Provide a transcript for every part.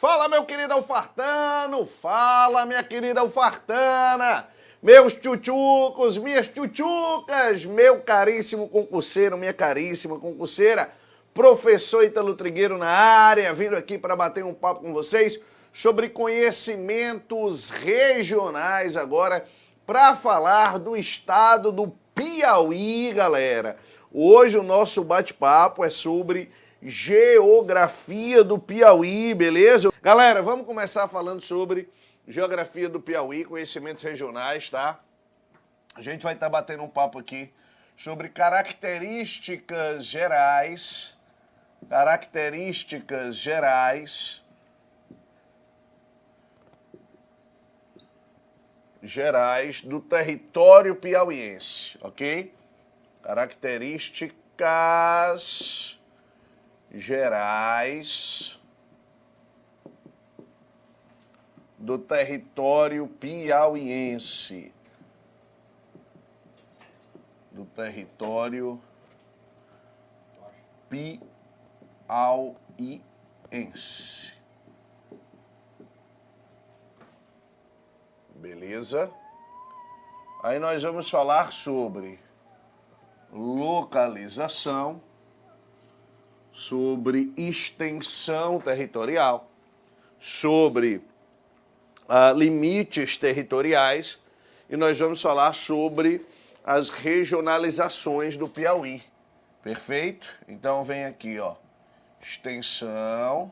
Fala, meu querido alfartano! Fala, minha querida alfartana! Meus tchutchucos, minhas tchutchucas, meu caríssimo concurseiro, minha caríssima concurseira, professor Ítalo Trigueiro na área, vindo aqui para bater um papo com vocês sobre conhecimentos regionais agora, para falar do estado do Piauí, galera. Hoje o nosso bate-papo é sobre geografia do Piauí, beleza? Galera, vamos começar falando sobre geografia do Piauí, conhecimentos regionais, tá? A gente vai estar batendo um papo aqui sobre características gerais do território piauiense, ok? Características gerais do território piauiense. Do território piauiense. Beleza? Aí nós vamos falar sobre localização, sobre extensão territorial, sobre limites territoriais, e nós vamos falar sobre as regionalizações do Piauí. Perfeito? Então vem aqui, ó, extensão,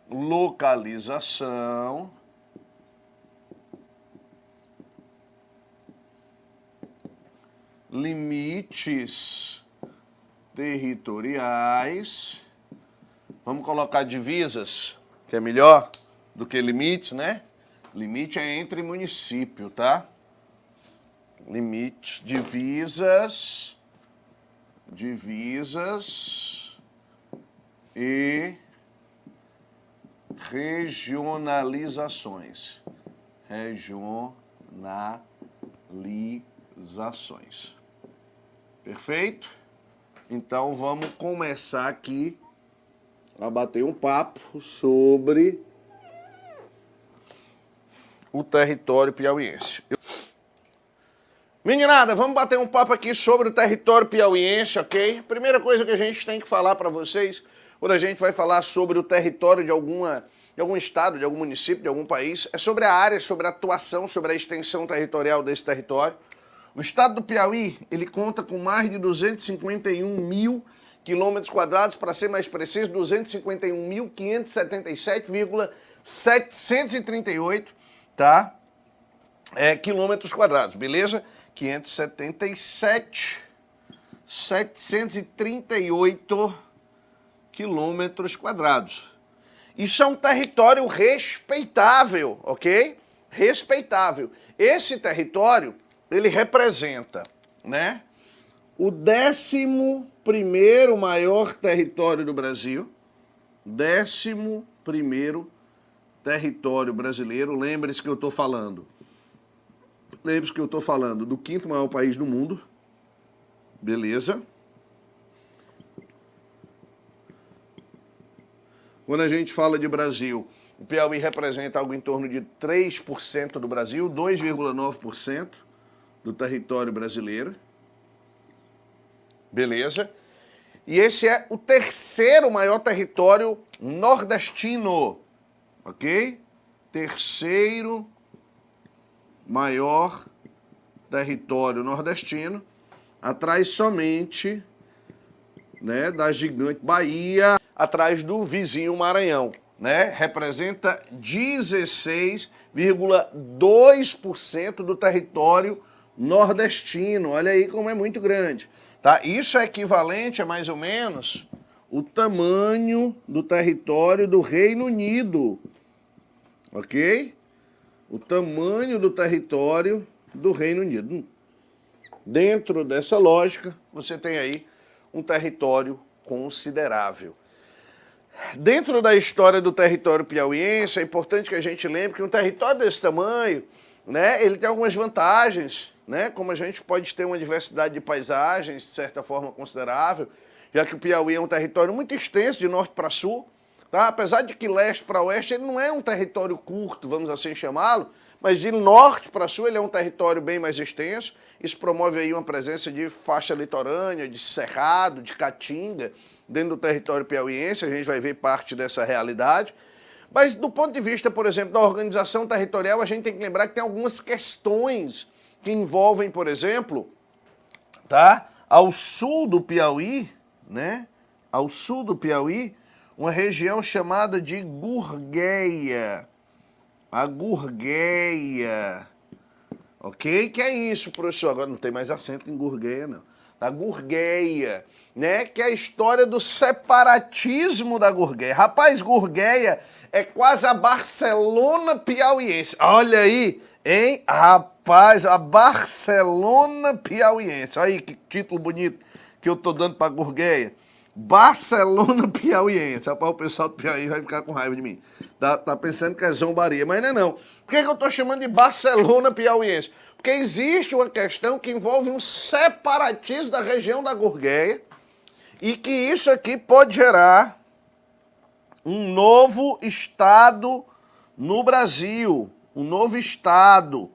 localização, limites territoriais. Vamos colocar divisas, que é melhor do que limites, né? Limite é entre município, tá? Limite, divisas e regionalizações. Regionalizações. Perfeito? Então vamos começar aqui a bater um papo sobre o território piauiense. Meninada, vamos bater um papo aqui sobre o território piauiense, ok? Primeira coisa que a gente tem que falar para vocês, quando a gente vai falar sobre o território de algum estado, de algum município, de algum país, é sobre a área, sobre a atuação, sobre a extensão territorial desse território. O estado do Piauí, ele conta com mais de 251 mil quilômetros quadrados, para ser mais preciso, 251.577,738, tá? Quilômetros quadrados, beleza? 577.738 quilômetros quadrados. Isso é um território respeitável, ok? Respeitável. Esse território, ele representa, né, o 11º maior território do Brasil, 11º território brasileiro. Lembre-se que eu estou falando. Lembre-se que eu estou falando do 5º maior país do mundo. Beleza? Quando a gente fala de Brasil, o Piauí representa algo em torno de 3% do Brasil, 2,9% do território brasileiro. Beleza? E esse é o 3º maior território nordestino, ok? 3º maior território nordestino, atrás somente, né, da gigante Bahia, atrás do vizinho Maranhão, né? Representa 16,2% do território nordestino. Olha aí como é muito grande. Tá? Isso é equivalente a mais ou menos o tamanho do território do Reino Unido, ok? O tamanho do território do Reino Unido. Dentro dessa lógica, você tem aí um território considerável. Dentro da história do território piauiense, é importante que a gente lembre que um território desse tamanho, né, ele tem algumas vantagens, né, como a gente pode ter uma diversidade de paisagens, de certa forma considerável, já que o Piauí é um território muito extenso, de norte para sul, tá? Apesar de que leste para oeste ele não é um território curto, vamos assim chamá-lo, mas de norte para sul ele é um território bem mais extenso. Isso promove aí uma presença de faixa litorânea, de cerrado, de caatinga, dentro do território piauiense. A gente vai ver parte dessa realidade. Mas do ponto de vista, por exemplo, da organização territorial, a gente tem que lembrar que tem algumas questões que envolvem, por exemplo, tá? Ao sul do Piauí, né? Ao sul do Piauí, uma região chamada de Gurgueia. A Gurgueia. Ok? Que é isso, professor? Agora não tem mais acento em Gurgueia, não. Da Gurgueia, né? Que é a história do separatismo da Gurgueia. Rapaz, Gurgueia é quase a Barcelona piauiense. Olha aí, hein? Rapaz, a Barcelona piauiense. Olha aí que título bonito que eu tô dando pra Gurgueia. Barcelona piauiense. Rapaz, o pessoal do Piauí vai ficar com raiva de mim. Tá pensando que é zombaria, mas não é não. Por que eu tô chamando de Barcelona piauiense? Porque existe uma questão que envolve um separatismo da região da Gurgueia e que isso aqui pode gerar um novo estado no Brasil. Um novo estado,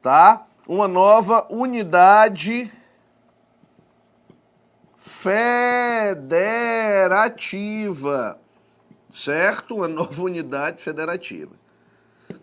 tá? Uma nova unidade federativa, certo? Uma nova unidade federativa.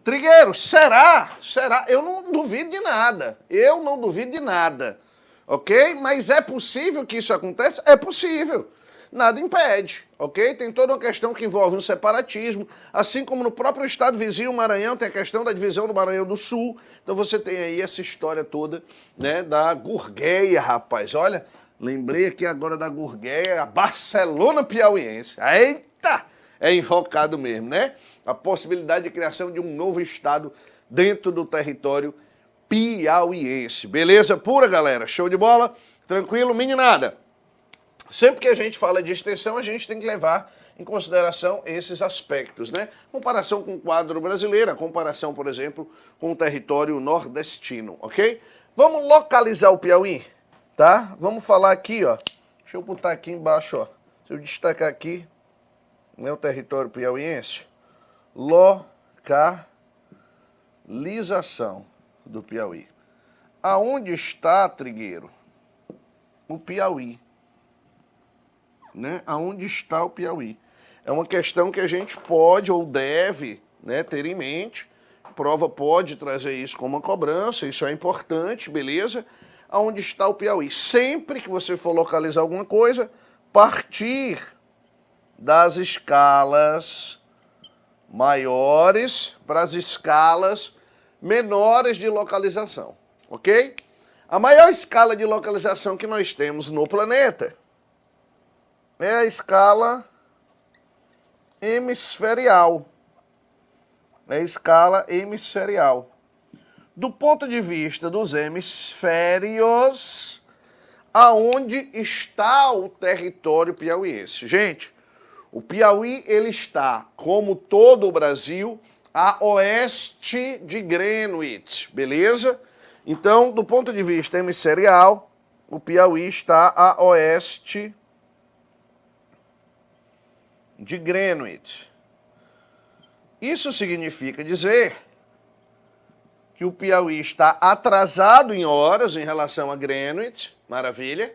Trigueiro, será? Será? Eu não duvido de nada. Eu não duvido de nada, ok? Mas é possível que isso aconteça? É possível. Nada impede, ok? Tem toda uma questão que envolve um separatismo, assim como no próprio estado vizinho, o Maranhão, tem a questão da divisão do Maranhão do Sul. Então você tem aí essa história toda, né, da Gurgueia, rapaz. Olha, lembrei aqui agora da Gurgueia, a Barcelona piauiense. Eita! É invocado mesmo, né? A possibilidade de criação de um novo estado dentro do território piauiense. Beleza pura, galera? Show de bola? Tranquilo? Meninada? Sempre que a gente fala de extensão, a gente tem que levar em consideração esses aspectos, né? Comparação com o quadro brasileiro, a comparação, por exemplo, com o território nordestino, ok? Vamos localizar o Piauí, tá? Vamos falar aqui, ó. Deixa eu botar aqui embaixo, ó. Se eu destacar aqui, né, o território piauiense, localização do Piauí. Aonde está, Trigueiro? O Piauí. Né? Aonde está o Piauí? É uma questão que a gente pode ou deve, né, ter em mente. A prova pode trazer isso como uma cobrança, isso é importante, beleza? Aonde está o Piauí? Sempre que você for localizar alguma coisa, partir das escalas maiores para as escalas menores de localização, ok? A maior escala de localização que nós temos no planeta é a escala hemisferial. É a escala hemisferial. Do ponto de vista dos hemisférios, aonde está o território piauiense? Gente, o Piauí ele está, como todo o Brasil, a oeste de Greenwich, beleza? Então, do ponto de vista hemisferial, o Piauí está a oeste de Greenwich. Isso significa dizer que o Piauí está atrasado em horas em relação a Greenwich, maravilha,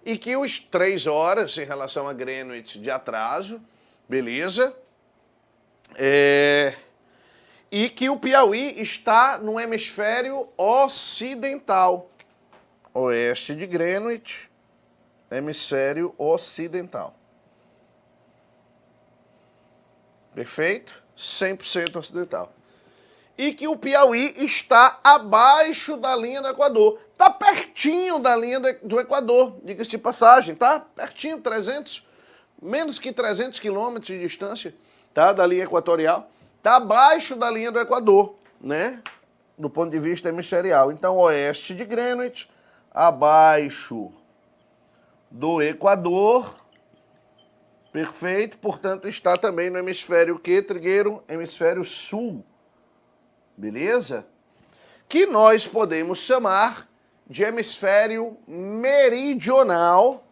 e que os 3 horas em relação a Greenwich de atraso, beleza, e que o Piauí está no hemisfério ocidental, oeste de Greenwich, hemisfério ocidental. Perfeito? 100% ocidental. E que o Piauí está abaixo da linha do Equador. Está pertinho da linha do Equador, diga-se de passagem, tá? Pertinho, menos que 300 quilômetros de distância, tá? Da linha equatorial. Está abaixo da linha do Equador, né? Do ponto de vista hemisferial. Então, oeste de Greenwich, abaixo do Equador. Perfeito, portanto, está também no hemisfério que, Trigueiro? Hemisfério sul. Beleza? Que nós podemos chamar de hemisfério meridional,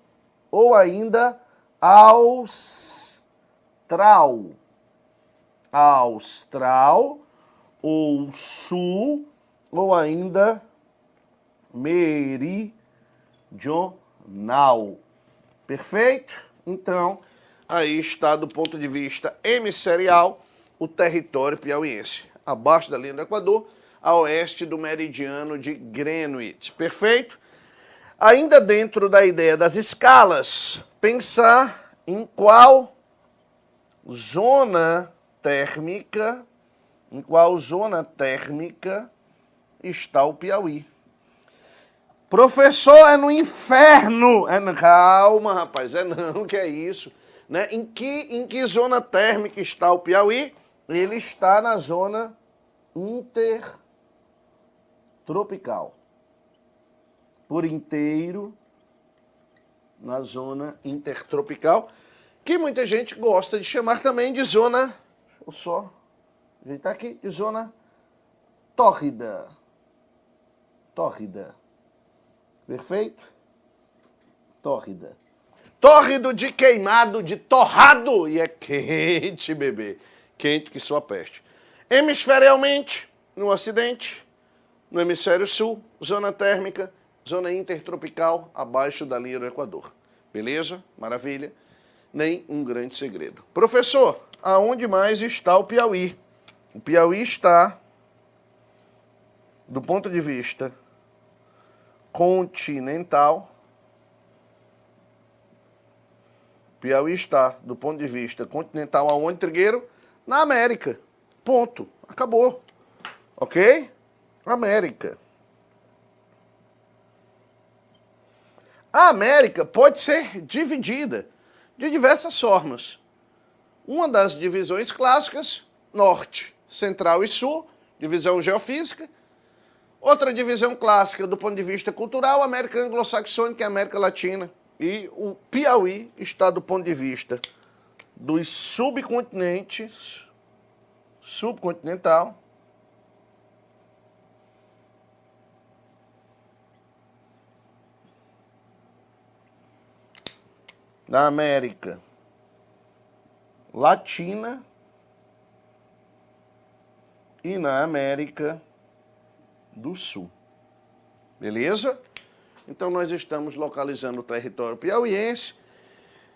ou ainda austral. Austral ou sul ou ainda meridional. Perfeito? Então, aí está do ponto de vista hemisferial o território piauiense. Abaixo da linha do Equador, a oeste do meridiano de Greenwich. Perfeito? Ainda dentro da ideia das escalas, pensar em qual zona térmica, está o Piauí. Professor, é no inferno. Calma, rapaz, não, que é isso. Né? Em que zona térmica está o Piauí? Ele está na zona intertropical. Por inteiro, na zona intertropical, que muita gente gosta de chamar também de zona, deixa eu só ajeitar aqui, de zona tórrida. Tórrida. Perfeito? Tórrida. Tórrido de queimado, de torrado, e é quente, bebê. Quente que sua peste. Hemisferialmente, no ocidente, no hemisfério sul, zona térmica, zona intertropical, abaixo da linha do Equador. Beleza? Maravilha. Nem um grande segredo. Professor, aonde mais está o Piauí? O Piauí está, do ponto de vista continental, Piauí está, do ponto de vista continental, aonde, Trigueiro? Na América. Ponto. Acabou. Ok? América. A América pode ser dividida de diversas formas. Uma das divisões clássicas, norte, central e sul, divisão geofísica. Outra divisão clássica do ponto de vista cultural, América anglo-saxônica e América Latina. E o Piauí está do ponto de vista dos subcontinentes, subcontinental, na América Latina e na América do Sul. Beleza? Então nós estamos localizando o território piauiense.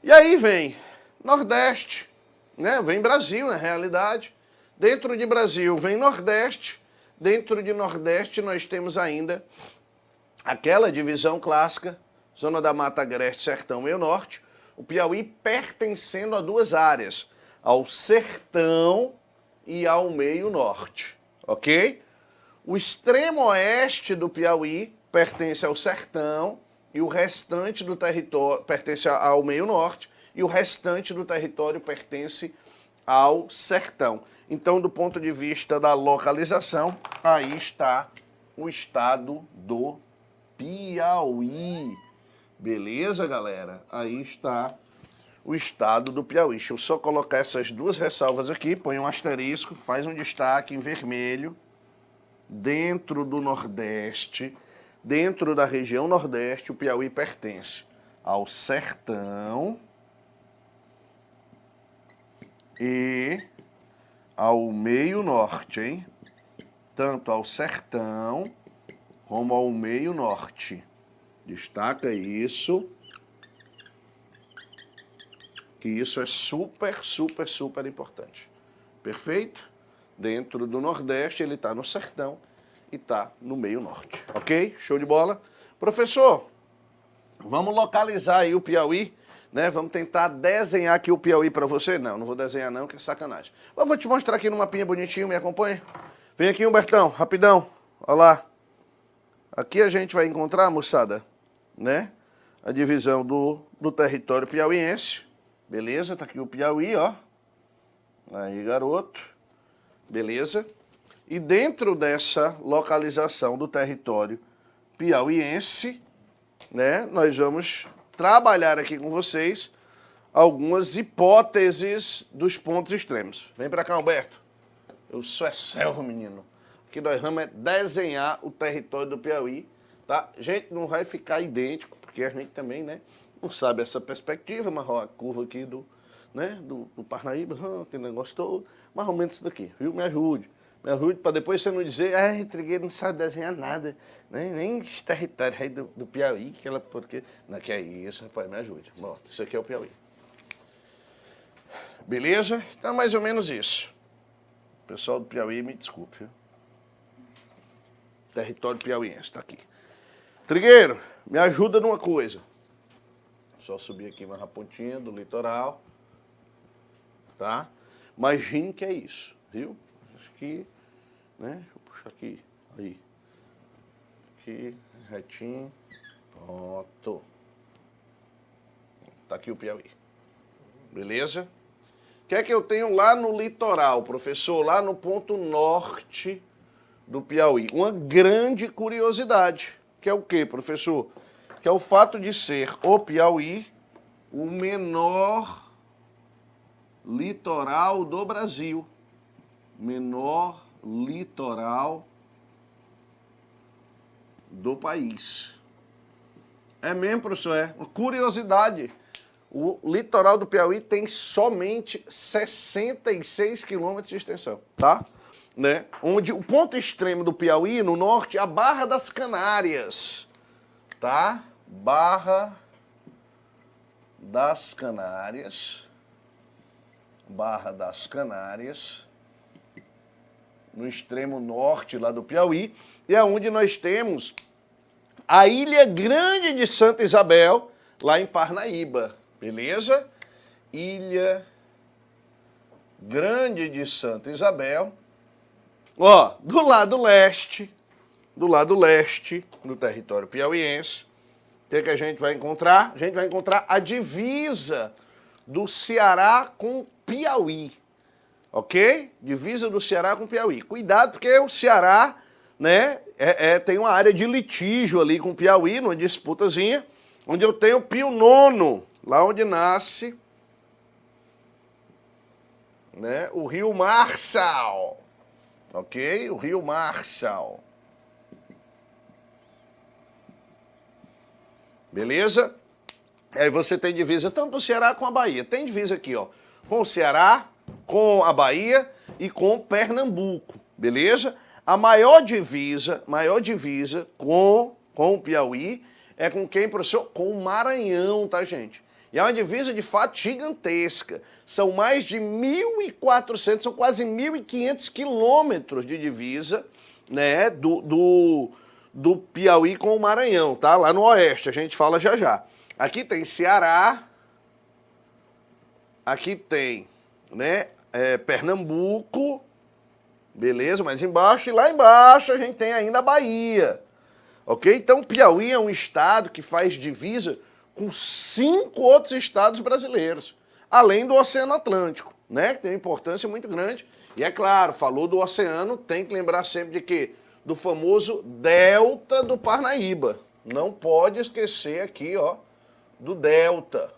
E aí vem Nordeste, né? Vem Brasil, na realidade. Dentro de Brasil vem Nordeste. Dentro de Nordeste nós temos ainda aquela divisão clássica, Zona da Mata Agreste, Sertão, Meio Norte. O Piauí pertencendo a duas áreas, ao Sertão e ao Meio Norte, ok? O extremo oeste do Piauí pertence ao Sertão e o restante do território pertence ao Meio Norte e o restante do território pertence ao Sertão. Então, do ponto de vista da localização, aí está o estado do Piauí. Beleza, galera? Aí está o estado do Piauí. Deixa eu só colocar essas duas ressalvas aqui, põe um asterisco, faz um destaque em vermelho. Dentro do Nordeste, dentro da região Nordeste, o Piauí pertence ao Sertão e ao Meio Norte, hein? Tanto ao Sertão como ao Meio Norte. Destaca isso, que isso é super, super, super importante. Perfeito? Dentro do Nordeste, ele está no Sertão e está no Meio Norte. Ok? Show de bola? Professor, vamos localizar aí o Piauí, né? Vamos tentar desenhar aqui o Piauí para você? Não, não vou desenhar não, que é sacanagem. Mas vou te mostrar aqui no mapinha bonitinho, me acompanha? Vem aqui, Humbertão, rapidão. Olha lá. Aqui a gente vai encontrar, moçada, né? A divisão do território piauiense. Beleza? Tá aqui o Piauí, ó. Aí, garoto. Beleza? E dentro dessa localização do território piauiense, né, nós vamos trabalhar aqui com vocês algumas hipóteses dos pontos extremos. Vem pra cá, Alberto. Eu sou selva, menino. Aqui nós vamos desenhar o território do Piauí, tá? Gente, não vai ficar idêntico, porque a gente também, né, não sabe essa perspectiva, mas ó, a curva aqui do Parnaíba, aquele negócio todo, mais ou menos isso daqui, viu? Me ajude para depois você não dizer, Trigueiro não sabe desenhar nada, né? Nem esse território aí do Piauí, porque... Não, que é isso, rapaz, me ajude. Bom, isso aqui é o Piauí. Beleza? Então, mais ou menos isso. Pessoal do Piauí, me desculpe, viu? Território piauiense, está aqui. Trigueiro, me ajuda numa coisa. Só subir aqui mais a pontinha do litoral, tá? Imagine que é isso, viu? Acho que, né? Deixa eu puxar aqui, aí. Aqui, retinho. Pronto. Tá aqui o Piauí. Beleza? O que é que eu tenho lá no litoral, professor? Lá no ponto norte do Piauí. Uma grande curiosidade. Que é o quê, professor? Que é o fato de ser o Piauí o menor litoral do Brasil. Menor litoral do país. É mesmo, professor? É uma curiosidade. O litoral do Piauí tem somente 66 quilômetros de extensão, tá? Né? Onde o ponto extremo do Piauí, no norte, é a Barra das Canárias, tá? Barra das Canárias. Barra das Canárias, no extremo norte lá do Piauí, e é onde nós temos a Ilha Grande de Santa Isabel, lá em Parnaíba, beleza? Ilha Grande de Santa Isabel. Ó, do lado leste do território piauiense, o que a gente vai encontrar? A gente vai encontrar a divisa do Ceará com Piauí, ok? Divisa do Ceará com Piauí. Cuidado, porque o Ceará, né, tem uma área de litígio ali com o Piauí, numa disputazinha, onde eu tenho o Pio IX, lá onde nasce, né, o Rio Marçal. Ok? O Rio Marçal. Beleza? Aí você tem divisa tanto do Ceará com a Bahia. Tem divisa aqui, ó, com o Ceará, com a Bahia e com Pernambuco. Beleza? A maior divisa com o Piauí é com quem, professor? Com o Maranhão, tá, gente? E é uma divisa, de fato, gigantesca. São mais de 1.400, são quase 1.500 quilômetros de divisa, né, do Piauí com o Maranhão, tá? Lá no oeste, a gente fala já já. Aqui tem Ceará, aqui tem, né, Pernambuco, beleza? Mais embaixo, e lá embaixo a gente tem ainda a Bahia, ok? Então, Piauí é um estado que faz divisa com 5 outros estados brasileiros, além do Oceano Atlântico, né? Que tem uma importância muito grande. E é claro, falou do oceano, tem que lembrar sempre de quê? Do famoso Delta do Parnaíba. Não pode esquecer aqui, ó, do Delta.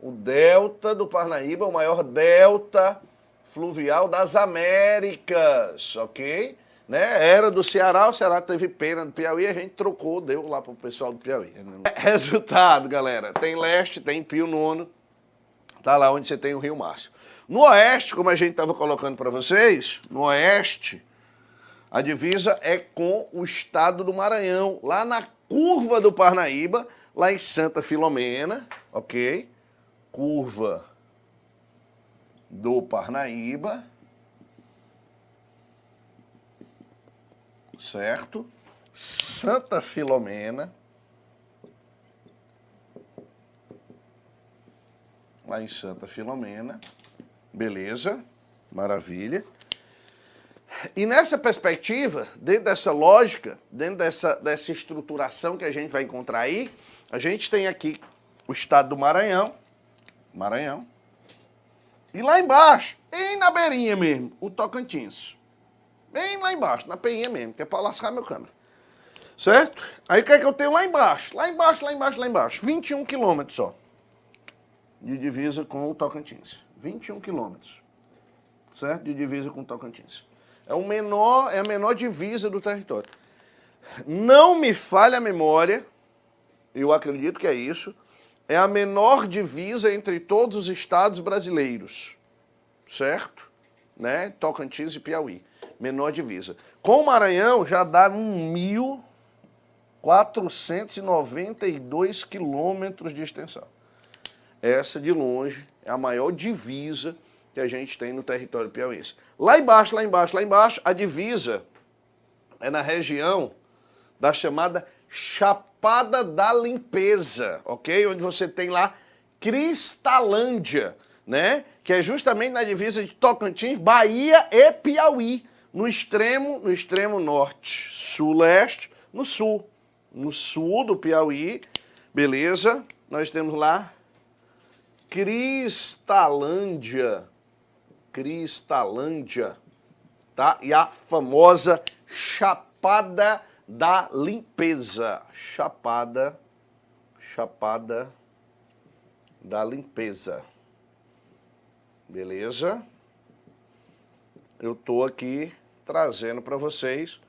O Delta do Parnaíba é o maior delta fluvial das Américas, ok? Né? Era do Ceará, o Ceará teve pena do Piauí, a gente trocou, deu lá pro pessoal do Piauí. Resultado, galera, tem leste, tem Pio IX, tá lá onde você tem o Rio Márcio. No oeste, como a gente estava colocando para vocês, no oeste, a divisa é com o estado do Maranhão, lá na curva do Parnaíba, lá em Santa Filomena, ok? Curva do Parnaíba, certo? Santa Filomena, lá em Santa Filomena, beleza, maravilha. E nessa perspectiva, dentro dessa lógica, dentro dessa estruturação que a gente vai encontrar aí, a gente tem aqui o estado do Maranhão, e lá embaixo, bem na beirinha mesmo, o Tocantins. Bem lá embaixo, na peinha mesmo, que é para lascar meu câmera. Certo? Aí o que é que eu tenho lá embaixo? Lá embaixo, 21 quilômetros só, de divisa com o Tocantins. 21 quilômetros, certo? De divisa com o Tocantins. É a menor divisa do território. Não me falha a memória, eu acredito que é isso, é a menor divisa entre todos os estados brasileiros, certo? Né? Tocantins e Piauí, menor divisa. Com o Maranhão já dá 1.492 quilômetros de extensão. Essa, de longe, é a maior divisa que a gente tem no território piauiense. Lá embaixo, a divisa é na região da chamada Chapada da Limpeza, ok? Onde você tem lá Cristalândia, né? Que é justamente na divisa de Tocantins, Bahia e Piauí, no extremo norte, sul-leste, no sul do Piauí, beleza? Nós temos lá Cristalândia, tá? E a famosa Chapada da Limpeza, Chapada da Limpeza, beleza? Eu tô aqui trazendo para vocês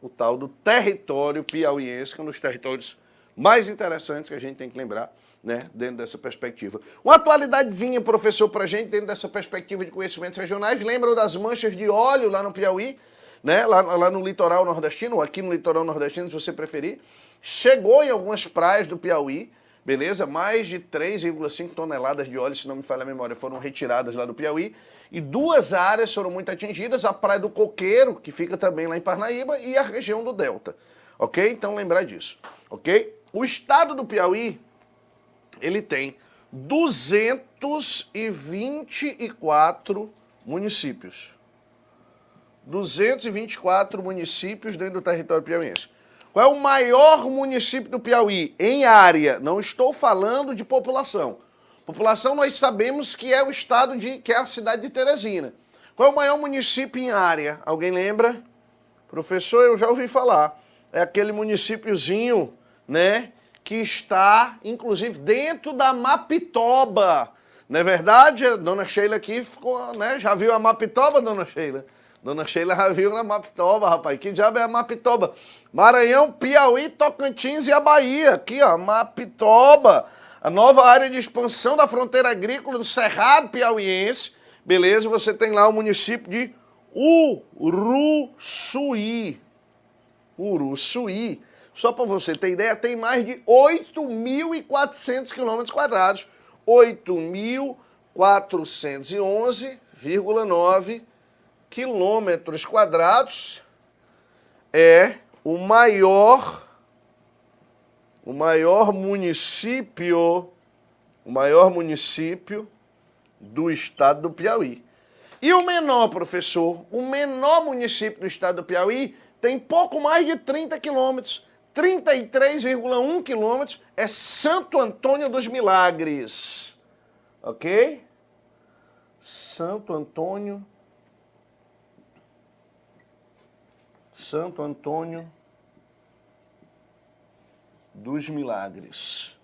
o tal do território piauiense, que é um dos territórios mais interessantes que a gente tem que lembrar, né, dentro dessa perspectiva. Uma atualidadezinha, professor, para a gente, dentro dessa perspectiva de conhecimentos regionais. Lembram das manchas de óleo lá no Piauí? Né, lá no litoral nordestino, ou aqui no litoral nordestino, se você preferir. Chegou em algumas praias do Piauí, beleza? Mais de 3,5 toneladas de óleo, se não me falha a memória, foram retiradas lá do Piauí. E 2 áreas foram muito atingidas, a Praia do Coqueiro, que fica também lá em Parnaíba, e a região do Delta. Ok? Então lembrar disso. Ok? O estado do Piauí, ele tem 224 municípios. 224 municípios dentro do território piauiense. Qual é o maior município do Piauí? Em área, não estou falando de população. População nós sabemos que é o estado que é a cidade de Teresina. Qual é o maior município em área? Alguém lembra? Professor, eu já ouvi falar. É aquele municípiozinho, né, que está, inclusive, dentro da Mapitoba. Não é verdade? A dona Sheila aqui ficou, né, já viu a Mapitoba, dona Sheila? Dona Sheila já viu na Mapitoba, rapaz. Que diabo é a Mapitoba? Maranhão, Piauí, Tocantins e a Bahia. Aqui, ó, Mapitoba. A nova área de expansão da fronteira agrícola do Cerrado Piauiense. Beleza? Você tem lá o município de Uruçuí. Uruçuí. Só para você ter ideia, tem mais de 8.400 quilômetros quadrados. 8.411,9 quilômetros quadrados, é o maior município do estado do Piauí. E o menor, professor, o menor município do estado do Piauí tem pouco mais de 30 quilômetros, 33,1 quilômetros, é Santo Antônio dos Milagres, ok? Santo Antônio dos Milagres.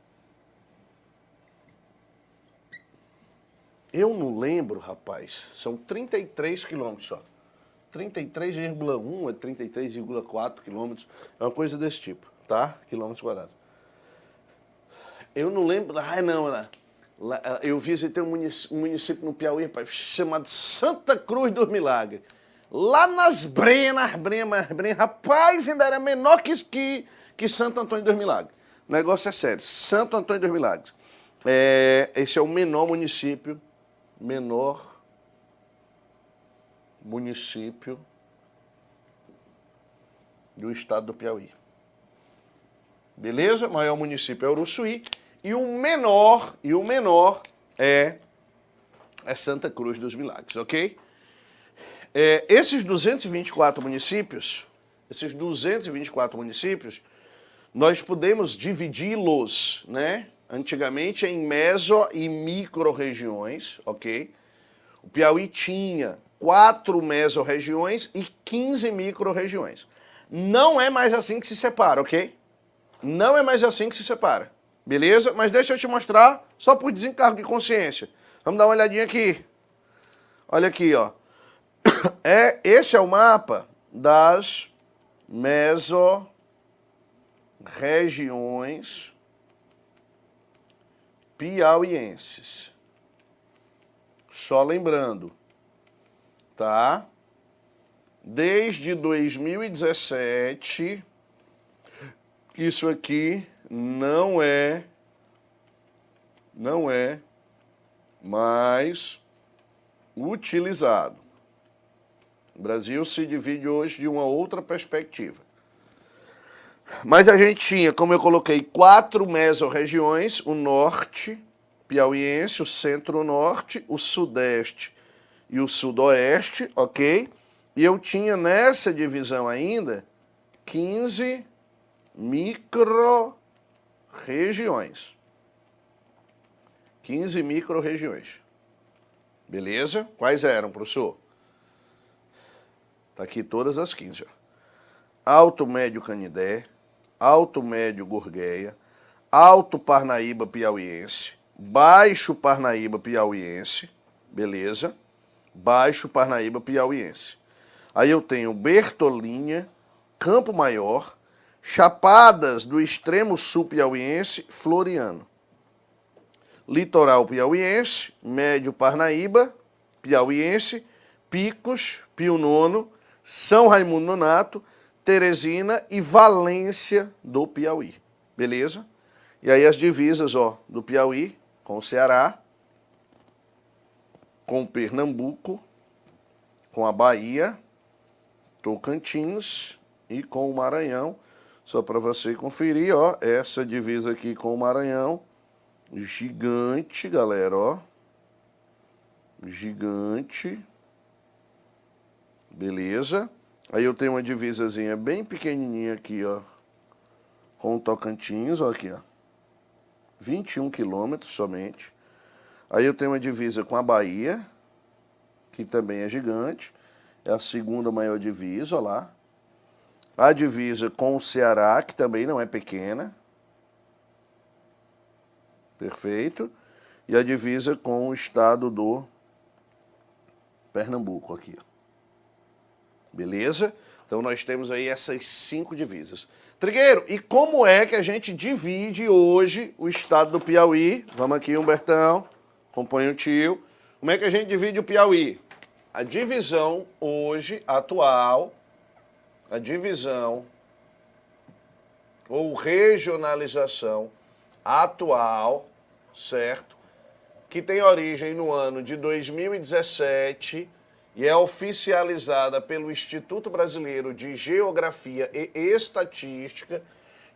Eu não lembro, rapaz. São 33 quilômetros só. 33,1 é 33,4 quilômetros. É uma coisa desse tipo, tá? Quilômetros quadrados. Eu não lembro. Ah, não, lá. Eu visitei um município no Piauí, rapaz, chamado Santa Cruz dos Milagres. Lá nas Brenas, rapaz, ainda era menor que Santo Antônio dos Milagres. O negócio é sério. Santo Antônio dos Milagres. Esse é o menor município do estado do Piauí. Beleza? O maior município é Uruçuí. E o menor é Santa Cruz dos Milagres, ok? Esses 224 municípios, nós podemos dividi-los, né? Antigamente em meso e micro-regiões, ok? O Piauí tinha 4 mesorregiões e 15 micro-regiões. Não é mais assim que se separa, ok? Não é mais assim que se separa, beleza? Mas deixa eu te mostrar, só por desencargo de consciência. Vamos dar uma olhadinha aqui. Olha aqui, ó. Esse é o mapa das mesorregiões piauienses. Só lembrando, tá? Desde 2017, isso aqui não é mais utilizado. O Brasil se divide hoje de uma outra perspectiva. Mas a gente tinha, como eu coloquei, 4 mesorregiões: o norte piauiense, o centro-norte, o sudeste e o sudoeste, ok? E eu tinha nessa divisão ainda 15 micro-regiões. 15 micro-regiões. Beleza? Quais eram, professor? Tá aqui todas as 15, ó. Alto Médio Canindé, Alto Médio Gurgueia, Alto Parnaíba Piauiense, Baixo Parnaíba Piauiense, beleza? Baixo Parnaíba Piauiense. Aí eu tenho Bertolinha, Campo Maior, Chapadas do extremo sul piauiense, Floriano. Litoral piauiense, Médio Parnaíba Piauiense, Picos, Pio Nono, São Raimundo Nonato, Teresina e Valência do Piauí. Beleza? E aí as divisas, ó, do Piauí com o Ceará, com Pernambuco, com a Bahia, Tocantins e com o Maranhão. Só para você conferir, ó, essa divisa aqui com o Maranhão, gigante, galera, ó. Gigante. Beleza? Aí eu tenho uma divisazinha bem pequenininha aqui, ó, com o Tocantins, ó, aqui, ó. 21 quilômetros somente. Aí eu tenho uma divisa com a Bahia, que também é gigante. É a segunda maior divisa, ó lá. A divisa com o Ceará, que também não é pequena. Perfeito. E a divisa com o estado do Pernambuco, aqui, ó. Beleza? Então nós temos aí essas 5 divisas. Trigueiro, e como é que a gente divide hoje o estado do Piauí? Vamos aqui, Humbertão, acompanha o tio. Como é que a gente divide o Piauí? A divisão hoje, atual, a divisão ou regionalização atual, certo? Que tem origem no ano de 2017 e é oficializada pelo Instituto Brasileiro de Geografia e Estatística,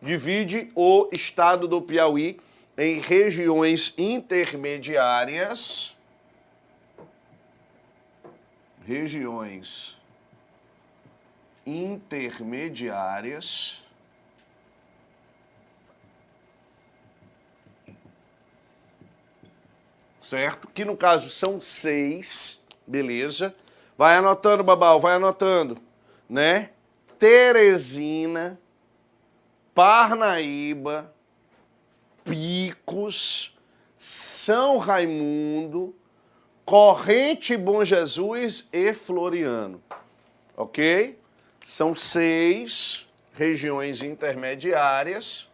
divide o estado do Piauí em regiões intermediárias. Regiões intermediárias. Certo? Que no caso são 6, beleza? Vai anotando, Babal, vai anotando, né? Teresina, Parnaíba, Picos, São Raimundo, Corrente Bom Jesus e Floriano, ok? São 6 regiões intermediárias,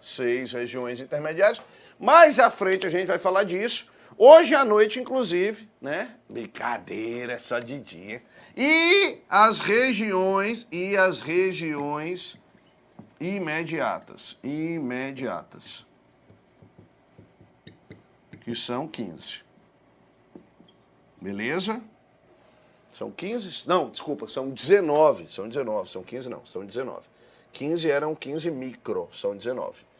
6 regiões intermediárias. Mais à frente a gente vai falar disso. Hoje à noite, inclusive, né? Brincadeira, só de dia. E as regiões imediatas, que são 15. Beleza? São 15? Não, desculpa, são 19. São 19, são 15 não, são 19. 15 eram 15 micro, são 19.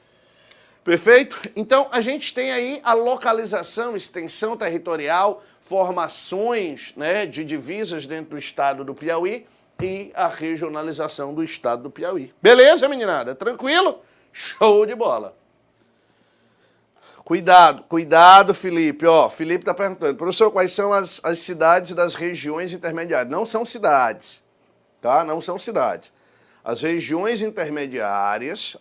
Perfeito? Então, a gente tem aí a localização, extensão territorial, formações, né, de divisas dentro do estado do Piauí e a regionalização do estado do Piauí. Beleza, meninada? Tranquilo? Show de bola. Cuidado, Felipe. Ó, Felipe está perguntando, professor, quais são as cidades das regiões intermediárias? Não são cidades, tá? Não são cidades. As regiões intermediárias,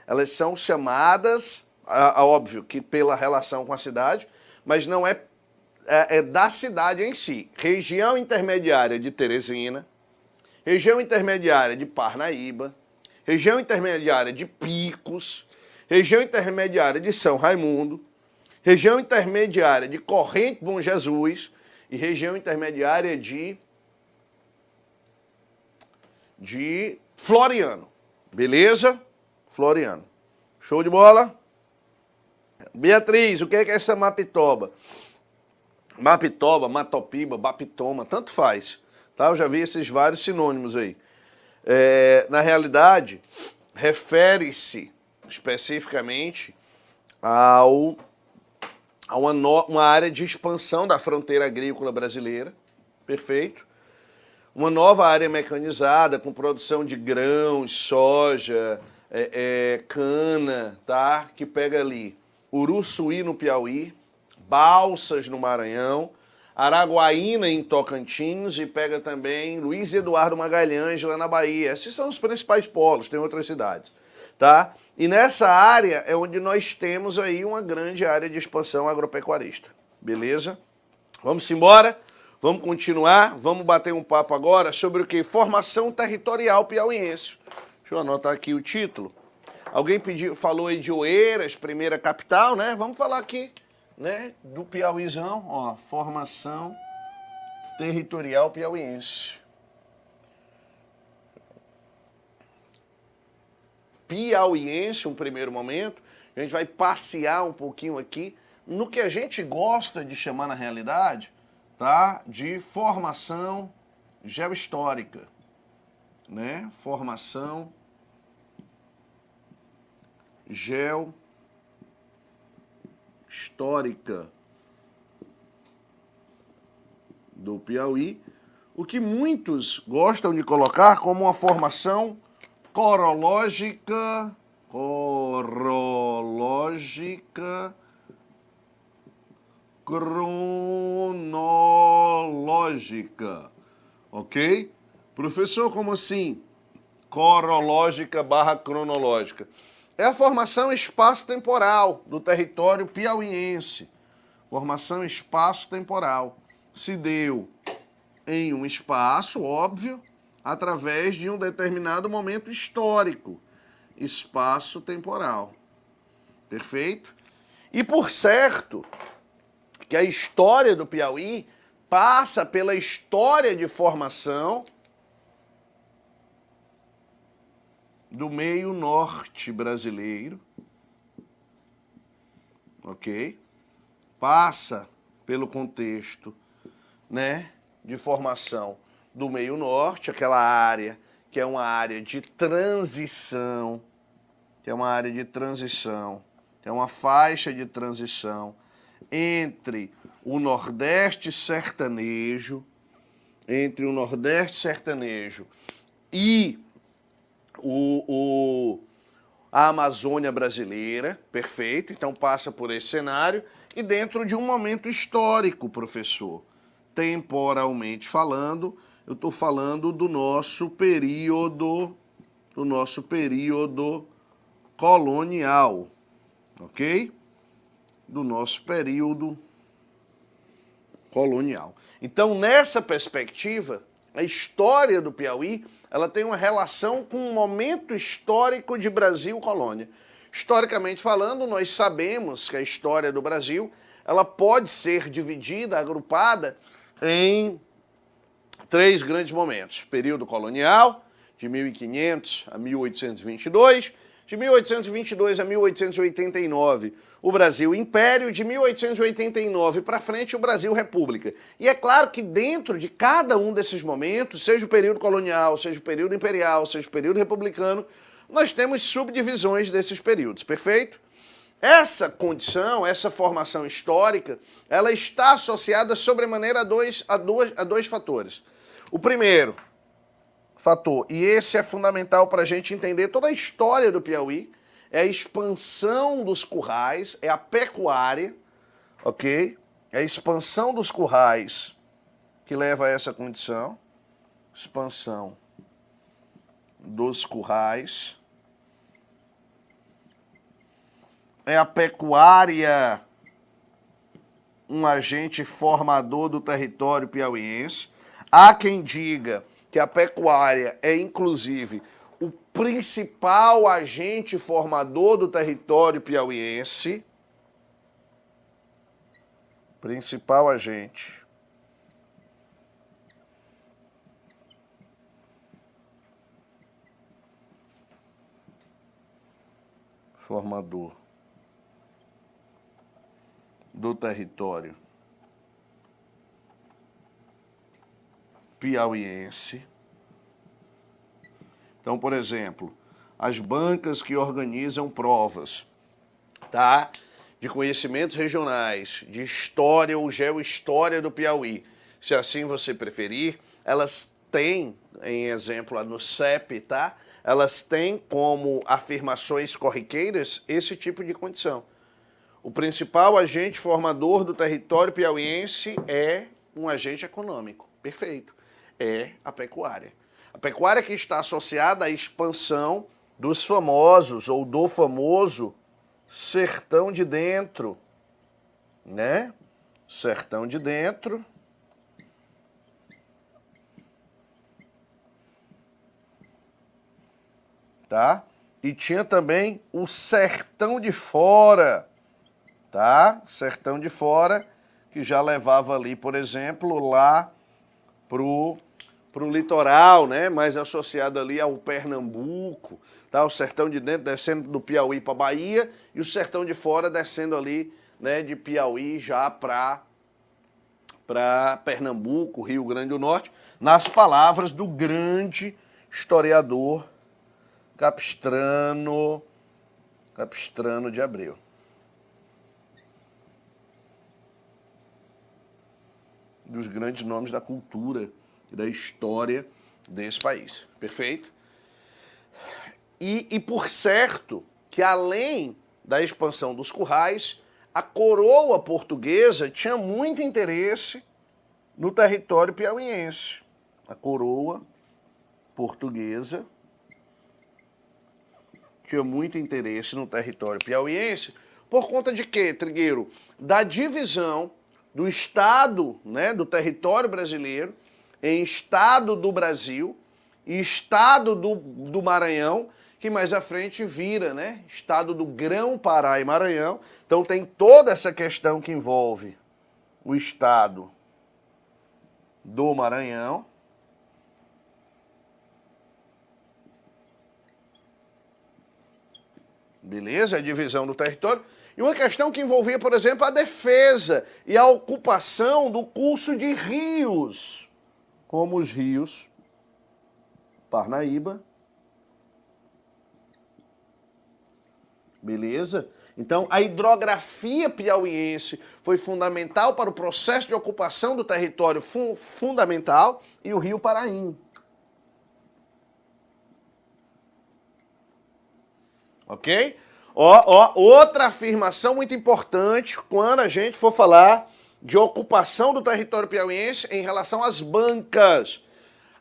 elas são chamadas, óbvio que pela relação com a cidade, mas não é da cidade em si. Região intermediária de Teresina, região intermediária de Parnaíba, região intermediária de Picos, região intermediária de São Raimundo, região intermediária de Corrente Bom Jesus e região intermediária de Floriano. Beleza? Floriano. Show de bola? Beatriz, o que é essa mapitoba? Mapitoba, matopiba, bapitoma, tanto faz. Tá? Eu já vi esses vários sinônimos aí. Na realidade, refere-se especificamente a uma área de expansão da fronteira agrícola brasileira, perfeito? Uma nova área mecanizada com produção de grãos, soja, cana, tá? Que pega ali Uruçuí no Piauí, Balsas no Maranhão, Araguaína em Tocantins e pega também Luiz Eduardo Magalhães lá na Bahia. Esses são os principais polos, tem outras cidades, tá? E nessa área é onde nós temos aí uma grande área de expansão agropecuarista, beleza? Vamos embora, vamos continuar, vamos bater um papo agora sobre o que? Formação territorial piauiense. Deixa eu anotar aqui o título. Alguém falou aí de Oeiras, primeira capital, né? Vamos falar aqui, né, do Piauizão, ó, formação territorial piauiense. Piauiense, um primeiro momento, a gente vai passear um pouquinho aqui no que a gente gosta de chamar na realidade, tá, de formação geohistórica, né, formação geohistórica do Piauí, o que muitos gostam de colocar como uma formação cronológica, ok? Professor, como assim? Corológica / cronológica. É a formação espaço-temporal do território piauiense. Formação espaço-temporal. Se deu em um espaço, óbvio, através de um determinado momento histórico. Espaço-temporal. Perfeito? E por certo que a história do Piauí passa pela história de formação do meio norte brasileiro, ok? Passa pelo contexto, né, de formação do meio norte, aquela área que é uma área de transição, que é uma faixa de transição entre o Nordeste sertanejo, e a Amazônia brasileira, perfeito, então passa por esse cenário, e dentro de um momento histórico, professor, temporalmente falando, eu estou falando do nosso período colonial, ok? Do nosso período colonial. Então, nessa perspectiva, a história do Piauí, ela tem uma relação com um momento histórico de Brasil-colônia. Historicamente falando, nós sabemos que a história do Brasil, ela pode ser dividida, agrupada em 3 grandes momentos. Período colonial, de 1500 a 1822, de 1822 a 1889, o Brasil Império, de 1889 para frente, o Brasil República. E é claro que dentro de cada um desses momentos, seja o período colonial, seja o período imperial, seja o período republicano, nós temos subdivisões desses períodos, perfeito? Essa condição, essa formação histórica, ela está associada sobremaneira a dois fatores. O primeiro fator, e esse é fundamental para a gente entender toda a história do Piauí, é a expansão dos currais, é a pecuária, ok? É a expansão dos currais que leva a essa condição. Expansão dos currais. É a pecuária um agente formador do território piauiense. Há quem diga que a pecuária é, inclusive, o principal agente formador do território piauiense, principal agente formador do território piauiense. Então, por exemplo, as bancas que organizam provas, tá? De conhecimentos regionais, de história ou geohistória do Piauí, se assim você preferir, elas têm, em exemplo, lá no CEP, tá? Elas têm como afirmações corriqueiras esse tipo de condição. O principal agente formador do território piauiense é um agente econômico, perfeito, é a pecuária. A pecuária que está associada à expansão dos famosos ou do famoso sertão de dentro, né? Sertão de dentro. Tá? E tinha também o sertão de fora, tá? Sertão de fora, que já levava ali, por exemplo, lá pro litoral, né? Mais associado ali ao Pernambuco, tá? O sertão de dentro descendo do Piauí para Bahia e o sertão de fora descendo ali, né, de Piauí já para Pernambuco, Rio Grande do Norte, nas palavras do grande historiador Capistrano de Abreu. Dos grandes nomes da cultura e da história desse país. Perfeito? E por certo que além da expansão dos currais, a coroa portuguesa tinha muito interesse no território piauiense. A coroa portuguesa tinha muito interesse no território piauiense por conta de quê, Trigueiro? Da divisão do Estado, né, do território brasileiro em Estado do Brasil e Estado do Maranhão, que mais à frente vira, né, Estado do Grão-Pará e Maranhão. Então tem toda essa questão que envolve o Estado do Maranhão, beleza? A divisão do território. E uma questão que envolvia, por exemplo, a defesa e a ocupação do curso de rios, como os rios Parnaíba, beleza? Então, a hidrografia piauiense foi fundamental para o processo de ocupação do território fundamental e o rio Paraim. Ok? Outra afirmação muito importante quando a gente for falar de ocupação do território piauiense em relação às bancas.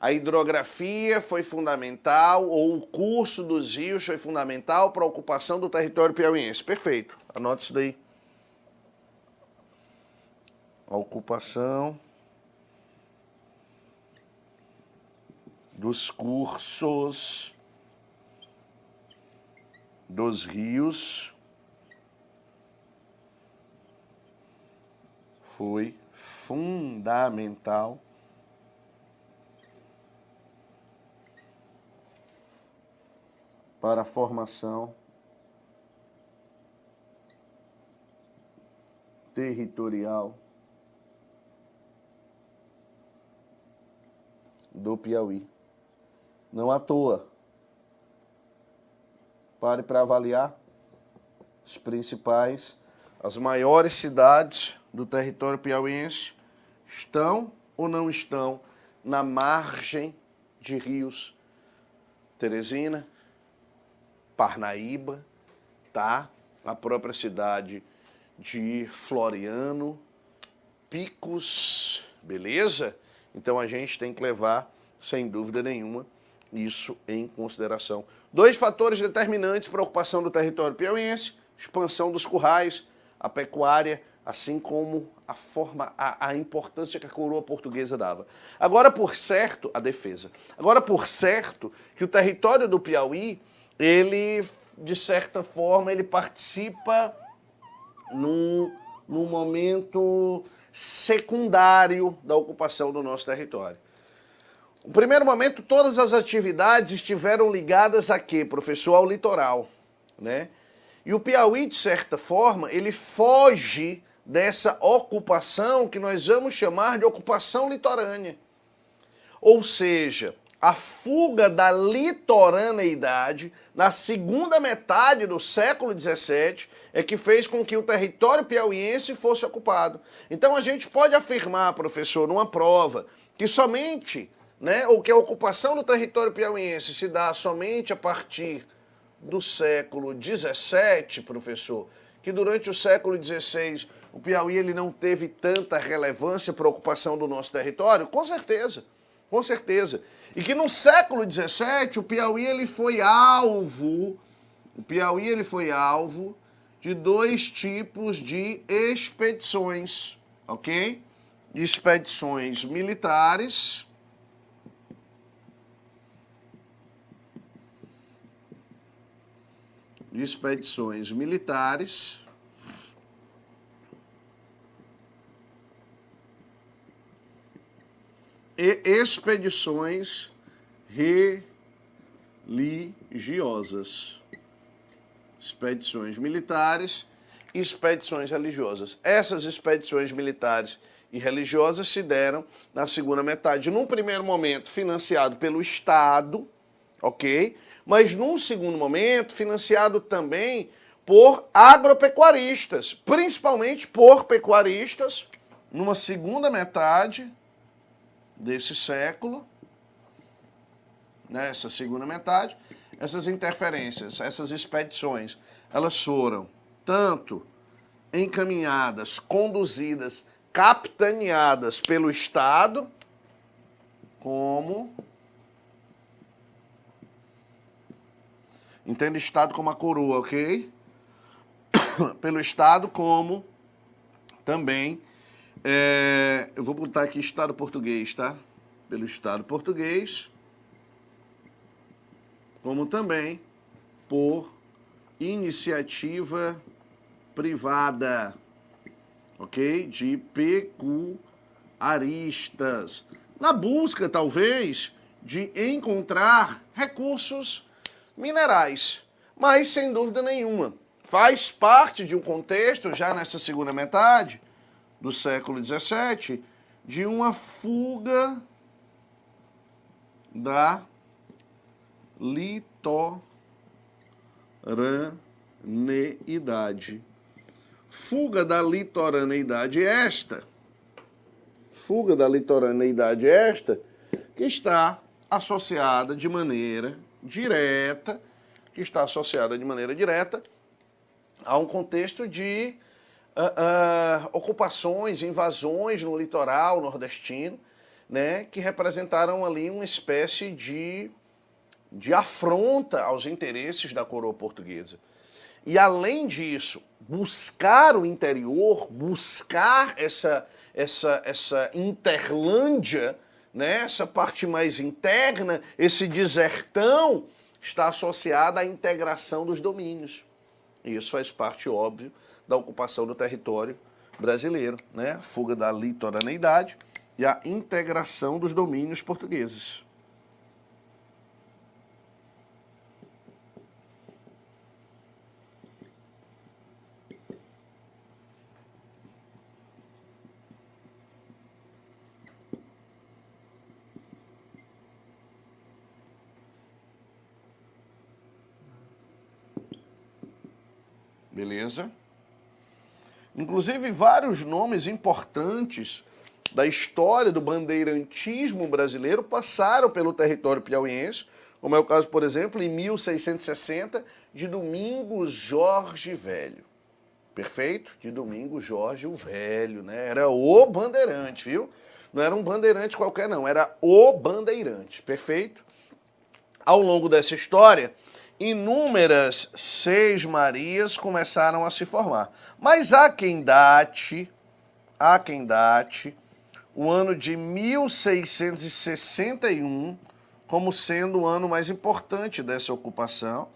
A hidrografia foi fundamental, ou o curso dos rios foi fundamental para a ocupação do território piauiense. Perfeito. Anote isso daí. A ocupação dos cursos dos rios foi fundamental para a formação territorial do Piauí. Não à toa. Pare para avaliar as maiores cidades do território piauiense estão ou não estão na margem de rios Teresina, Parnaíba, tá? A própria cidade de Floriano, Picos, beleza? Então a gente tem que levar, sem dúvida nenhuma, isso em consideração. 2 fatores determinantes para a ocupação do território piauiense: expansão dos currais, a pecuária assim como a importância que a coroa portuguesa dava. Agora, por certo, a defesa. Agora, por certo, que o território do Piauí, ele, de certa forma, ele participa num momento secundário da ocupação do nosso território. No primeiro momento, todas as atividades estiveram ligadas a quê, professor? Ao litoral, né? E o Piauí, de certa forma, ele foge dessa ocupação que nós vamos chamar de ocupação litorânea. Ou seja, a fuga da litoraneidade na segunda metade do século XVII é que fez com que o território piauiense fosse ocupado. Então a gente pode afirmar, professor, numa prova, que somente, né, ou que a ocupação do território piauiense se dá somente a partir do século XVII, professor, que durante o século XVI o Piauí ele não teve tanta relevância para a ocupação do nosso território? Com certeza, com certeza. E que no século XVII o Piauí ele foi alvo de dois tipos de expedições, ok? Expedições militares e expedições religiosas. Expedições militares e expedições religiosas. Essas expedições militares e religiosas se deram na segunda metade, num primeiro momento financiado pelo Estado, ok? Mas num segundo momento financiado também por agropecuaristas, principalmente por pecuaristas, numa segunda metade desse século, nessa segunda metade, essas interferências, essas expedições, elas foram tanto encaminhadas, conduzidas, capitaneadas pelo Estado, como... Entenda Estado como a coroa, ok? Pelo Estado, como também... eu vou botar aqui Estado português, tá? Pelo Estado português, como também por iniciativa privada, ok? De pecuaristas, na busca, talvez, de encontrar recursos minerais. Mas, sem dúvida nenhuma, faz parte de um contexto, já nessa segunda metade do século XVII, de uma fuga da litoraneidade. Fuga da litoraneidade esta que está associada de maneira direta, a um contexto de ocupações, invasões no litoral nordestino, né, que representaram ali uma espécie de afronta aos interesses da coroa portuguesa. E, além disso, buscar o interior, buscar essa interlândia, né, essa parte mais interna, esse desertão, está associada à integração dos domínios. E isso faz parte, óbvio, da ocupação do território brasileiro, né? A fuga da litoraneidade e a integração dos domínios portugueses. Beleza? Inclusive, vários nomes importantes da história do bandeirantismo brasileiro passaram pelo território piauiense, como é o caso, por exemplo, em 1660, de Domingos Jorge Velho. Perfeito? De Domingos Jorge o Velho, né? Era o bandeirante, viu? Não era um bandeirante qualquer, não. Era o bandeirante. Perfeito? Ao longo dessa história, inúmeras sesmarias começaram a se formar. Mas há quem date o ano de 1661 como sendo o ano mais importante dessa ocupação.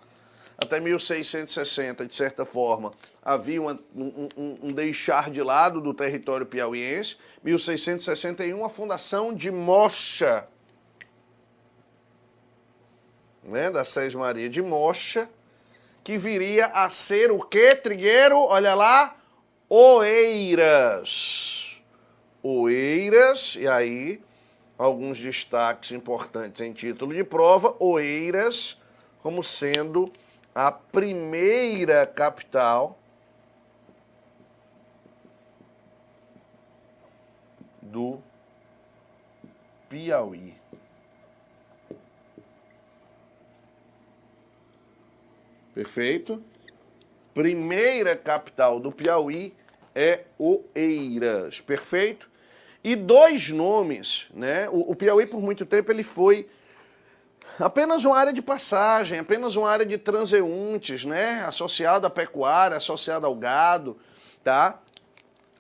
Até 1660, de certa forma, havia um deixar de lado do território piauiense. 1661, a fundação de Mocha, né, da Sesmaria de Mocha, que viria a ser o quê, Trigueiro? Olha lá, Oeiras. Oeiras, e aí, alguns destaques importantes em título de prova. Oeiras como sendo a primeira capital do Piauí. Perfeito? Primeira capital do Piauí é Oeiras. Perfeito? E dois nomes, né? O Piauí, por muito tempo, ele foi apenas uma área de passagem, apenas uma área de transeuntes, né? Associado à pecuária, associado ao gado, tá?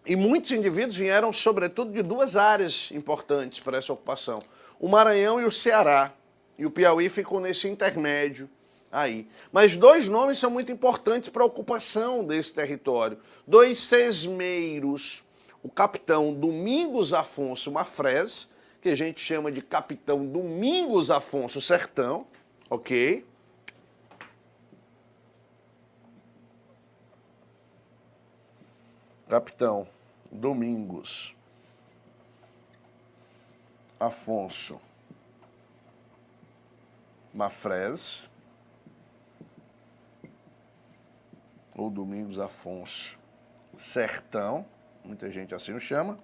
E muitos indivíduos vieram, sobretudo, de duas áreas importantes para essa ocupação: o Maranhão e o Ceará. E o Piauí ficou nesse intermédio aí. Mas dois nomes são muito importantes para a ocupação desse território. Dois sesmeiros: o capitão Domingos Afonso Mafrez, que a gente chama de capitão Domingos Afonso Sertão, ok? Capitão Domingos Afonso Mafrez, ou Domingos Afonso Sertão, muita gente assim o chama,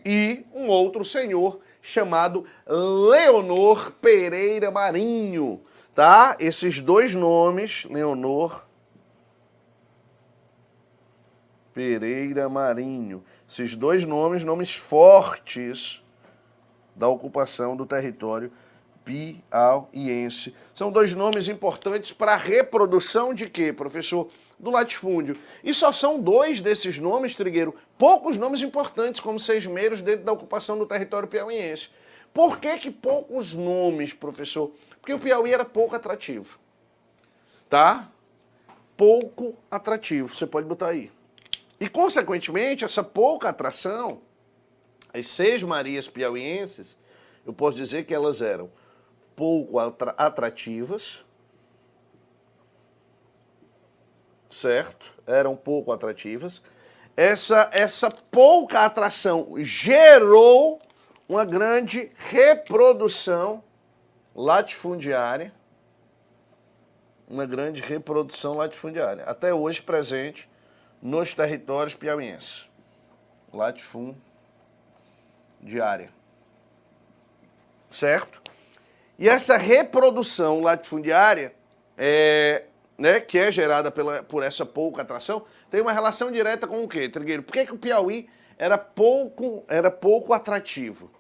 e um outro senhor chamado Leonor Pereira Marinho, tá? Esses dois nomes, Leonor Pereira Marinho, esses dois nomes, nomes fortes da ocupação do território piauiense. São dois nomes importantes para a reprodução de quê, professor? Do latifúndio. E só são dois desses nomes, Trigueiro, poucos nomes importantes como sesmeiros dentro da ocupação do território piauiense. Por que poucos nomes, professor? Porque o Piauí era pouco atrativo. Tá? Pouco atrativo, você pode botar aí. E, consequentemente, essa pouca atração, as sesmarias piauienses, eu posso dizer que elas eram pouco atrativas, certo? Eram pouco atrativas. Essa pouca atração gerou uma grande reprodução latifundiária, até hoje presente nos territórios piauienses. Latifundiária. Certo? E essa reprodução latifundiária, né, que é gerada por essa pouca atração, tem uma relação direta com o quê, Trigueiro? Por que o Piauí era pouco atrativo?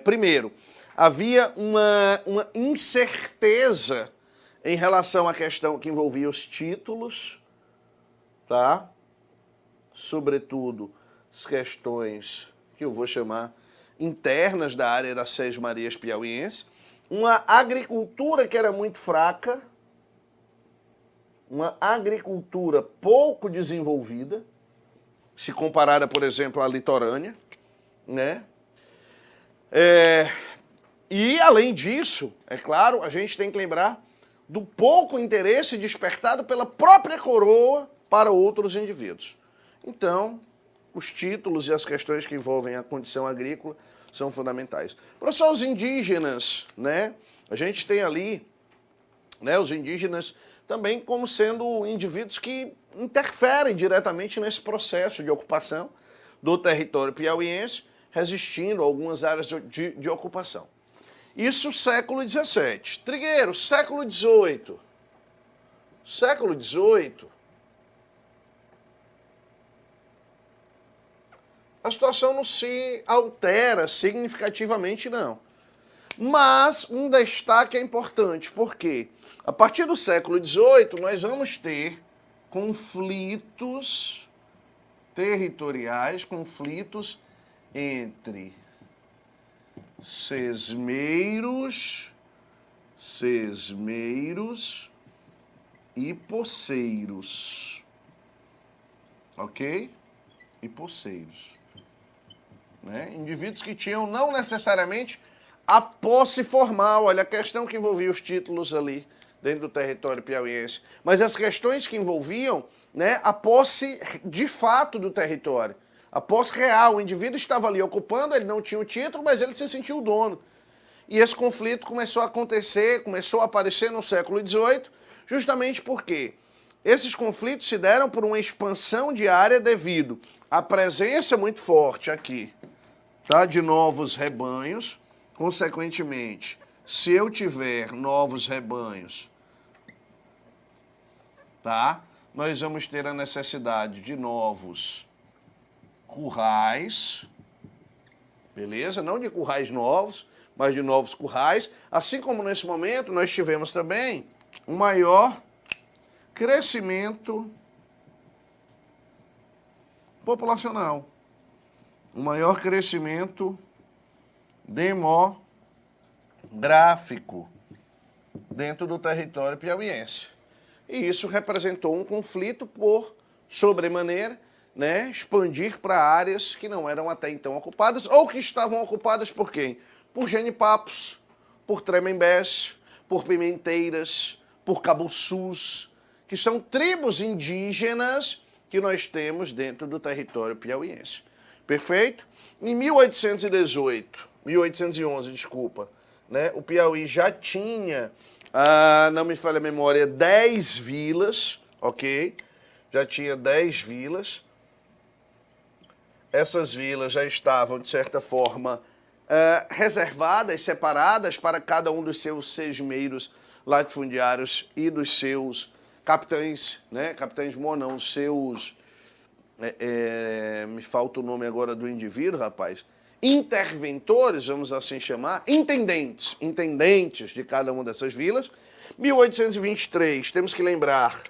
Primeiro, havia uma incerteza em relação à questão que envolvia os títulos, tá? Sobretudo as questões que eu vou chamar internas da área das sesmarias piauienses, uma agricultura que era muito fraca, uma agricultura pouco desenvolvida, se comparada, por exemplo, à litorânea, né? E, além disso, é claro, a gente tem que lembrar do pouco interesse despertado pela própria coroa para outros indivíduos. Então, os títulos e as questões que envolvem a condição agrícola são fundamentais. Professor, os indígenas, né? A gente tem ali, né, os indígenas também como sendo indivíduos que interferem diretamente nesse processo de ocupação do território piauiense, resistindo a algumas áreas de ocupação. Isso século XVII. Trigueiro, século XVIII. Século XVIII. A situação não se altera significativamente, não. Mas um destaque é importante, porque a partir do século XVIII nós vamos ter conflitos territoriais, conflitos entre sesmeiros e poceiros. Ok? E poceiros. Né? Indivíduos que tinham não necessariamente a posse formal, olha a questão que envolvia os títulos ali dentro do território piauiense, mas as questões que envolviam, né, a posse de fato do território, a posse real, o indivíduo estava ali ocupando, ele não tinha o título, mas ele se sentiu o dono. E esse conflito começou a acontecer, começou a aparecer no século XVIII, justamente porque esses conflitos se deram por uma expansão de área devido à presença muito forte aqui, tá, de novos rebanhos. Consequentemente, se eu tiver novos rebanhos, tá, nós vamos ter a necessidade de novos currais, beleza? Não de currais novos, mas de novos currais. Assim como nesse momento nós tivemos também um maior crescimento populacional, um maior crescimento demográfico dentro do território piauiense. E isso representou um conflito por sobremaneira, né, expandir para áreas que não eram até então ocupadas, ou que estavam ocupadas por quem? Por genipapos, por tremembés, por pimenteiras, por cabuçus, que são tribos indígenas que nós temos dentro do território piauiense. Perfeito? Em 1811, desculpa, né, o Piauí já tinha, não me falha a memória, 10 vilas, ok? Já tinha 10 vilas. Essas vilas já estavam, de certa forma, reservadas, separadas para cada um dos seus sesmeiros latifundiários e dos seus capitães, né? Capitães não, os seus... me falta o nome agora do indivíduo, rapaz. Interventores, vamos assim chamar, intendentes de cada uma dessas vilas. 1823, temos que lembrar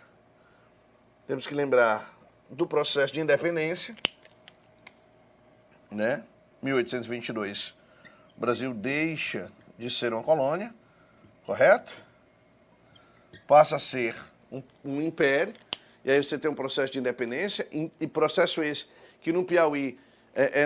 do processo de independência, né? 1822, o Brasil deixa de ser uma colônia, correto? Passa a ser um império, e aí você tem um processo de independência, e processo esse que no Piauí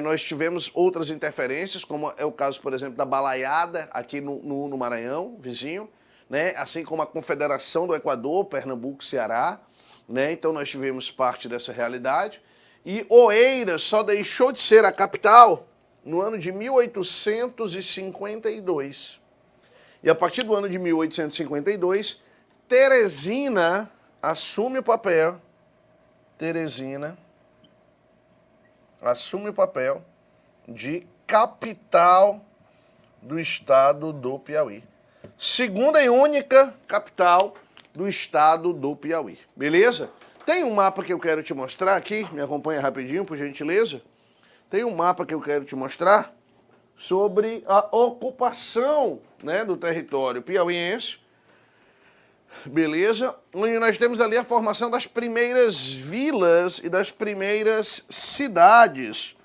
nós tivemos outras interferências, como é o caso, por exemplo, da balaiada aqui no Maranhão, vizinho, né? Assim como a Confederação do Equador, Pernambuco, Ceará, né? Então nós tivemos parte dessa realidade. E Oeiras só deixou de ser a capital no ano de 1852. E a partir do ano de 1852, Teresina assume o papel, de capital do estado do Piauí. Segunda e única capital do estado do Piauí. Beleza? Tem um mapa que eu quero te mostrar aqui, me acompanha rapidinho, por gentileza. Tem um mapa que eu quero te mostrar sobre a ocupação, né, do território piauiense. Beleza? Onde nós temos ali a formação das primeiras vilas e das primeiras cidades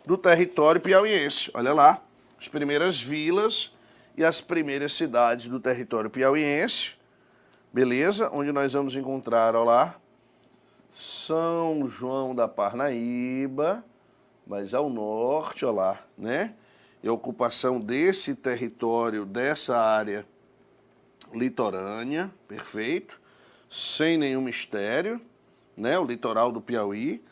do território piauiense. Olha lá, as primeiras vilas e as primeiras cidades do território piauiense. Beleza? Onde nós vamos encontrar, olha lá, São João da Parnaíba, mas ao norte, olha lá, né? E a ocupação desse território, dessa área litorânea, perfeito, sem nenhum mistério, né? O litoral do Piauí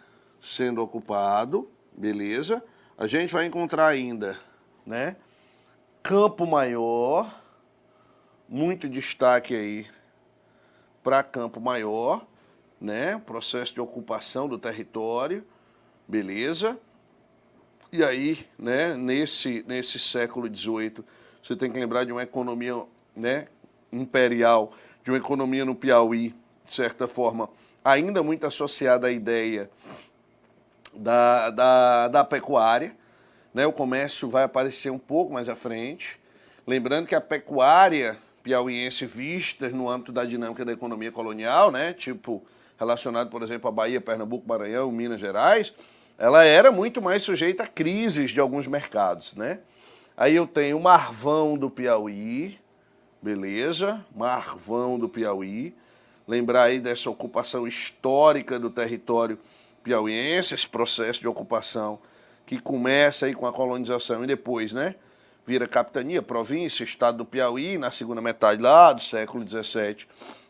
sendo ocupado, beleza? A gente vai encontrar ainda, né, Campo Maior, muito destaque aí para Campo Maior, né? Processo de ocupação do território, beleza? E aí, né, nesse século XVIII, você tem que lembrar de uma economia, né, imperial, de uma economia no Piauí, de certa forma, ainda muito associada à ideia da pecuária, né? O comércio vai aparecer um pouco mais à frente, Lembrando que a pecuária piauiense vista no âmbito da dinâmica da economia colonial, né, tipo relacionado, por exemplo, à Bahia, Pernambuco, Maranhão, Minas Gerais, ela era muito mais sujeita a crises de alguns mercados, né? Aí eu tenho o Marvão do Piauí, beleza? Marvão do Piauí. Lembrar aí dessa ocupação histórica do território piauiense, esse processo de ocupação que começa aí com a colonização e depois, né, vira capitania, província, estado do Piauí, na segunda metade lá do século XVII.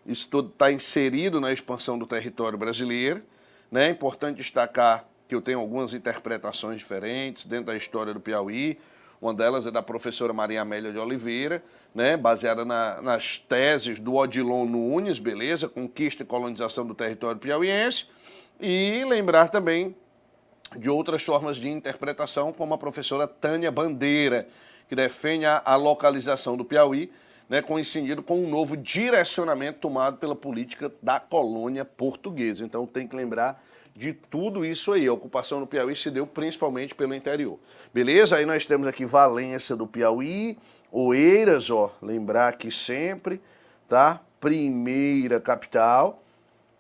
Isso tudo está inserido na expansão do território brasileiro, né? É importante destacar que eu tenho algumas interpretações diferentes dentro da história do Piauí. Uma delas é da professora Maria Amélia de Oliveira, né, baseada nas teses do Odilon Nunes, beleza? Conquista e colonização do território piauiense. E lembrar também de outras formas de interpretação, como a professora Tânia Bandeira, que defende a localização do Piauí, né, coincidindo com um novo direcionamento tomado pela política da colônia portuguesa. Então tem que lembrar de tudo isso aí. A ocupação no Piauí se deu principalmente pelo interior. Beleza? Aí nós temos aqui Valença do Piauí, Oeiras, ó, lembrar aqui sempre, tá? Primeira capital,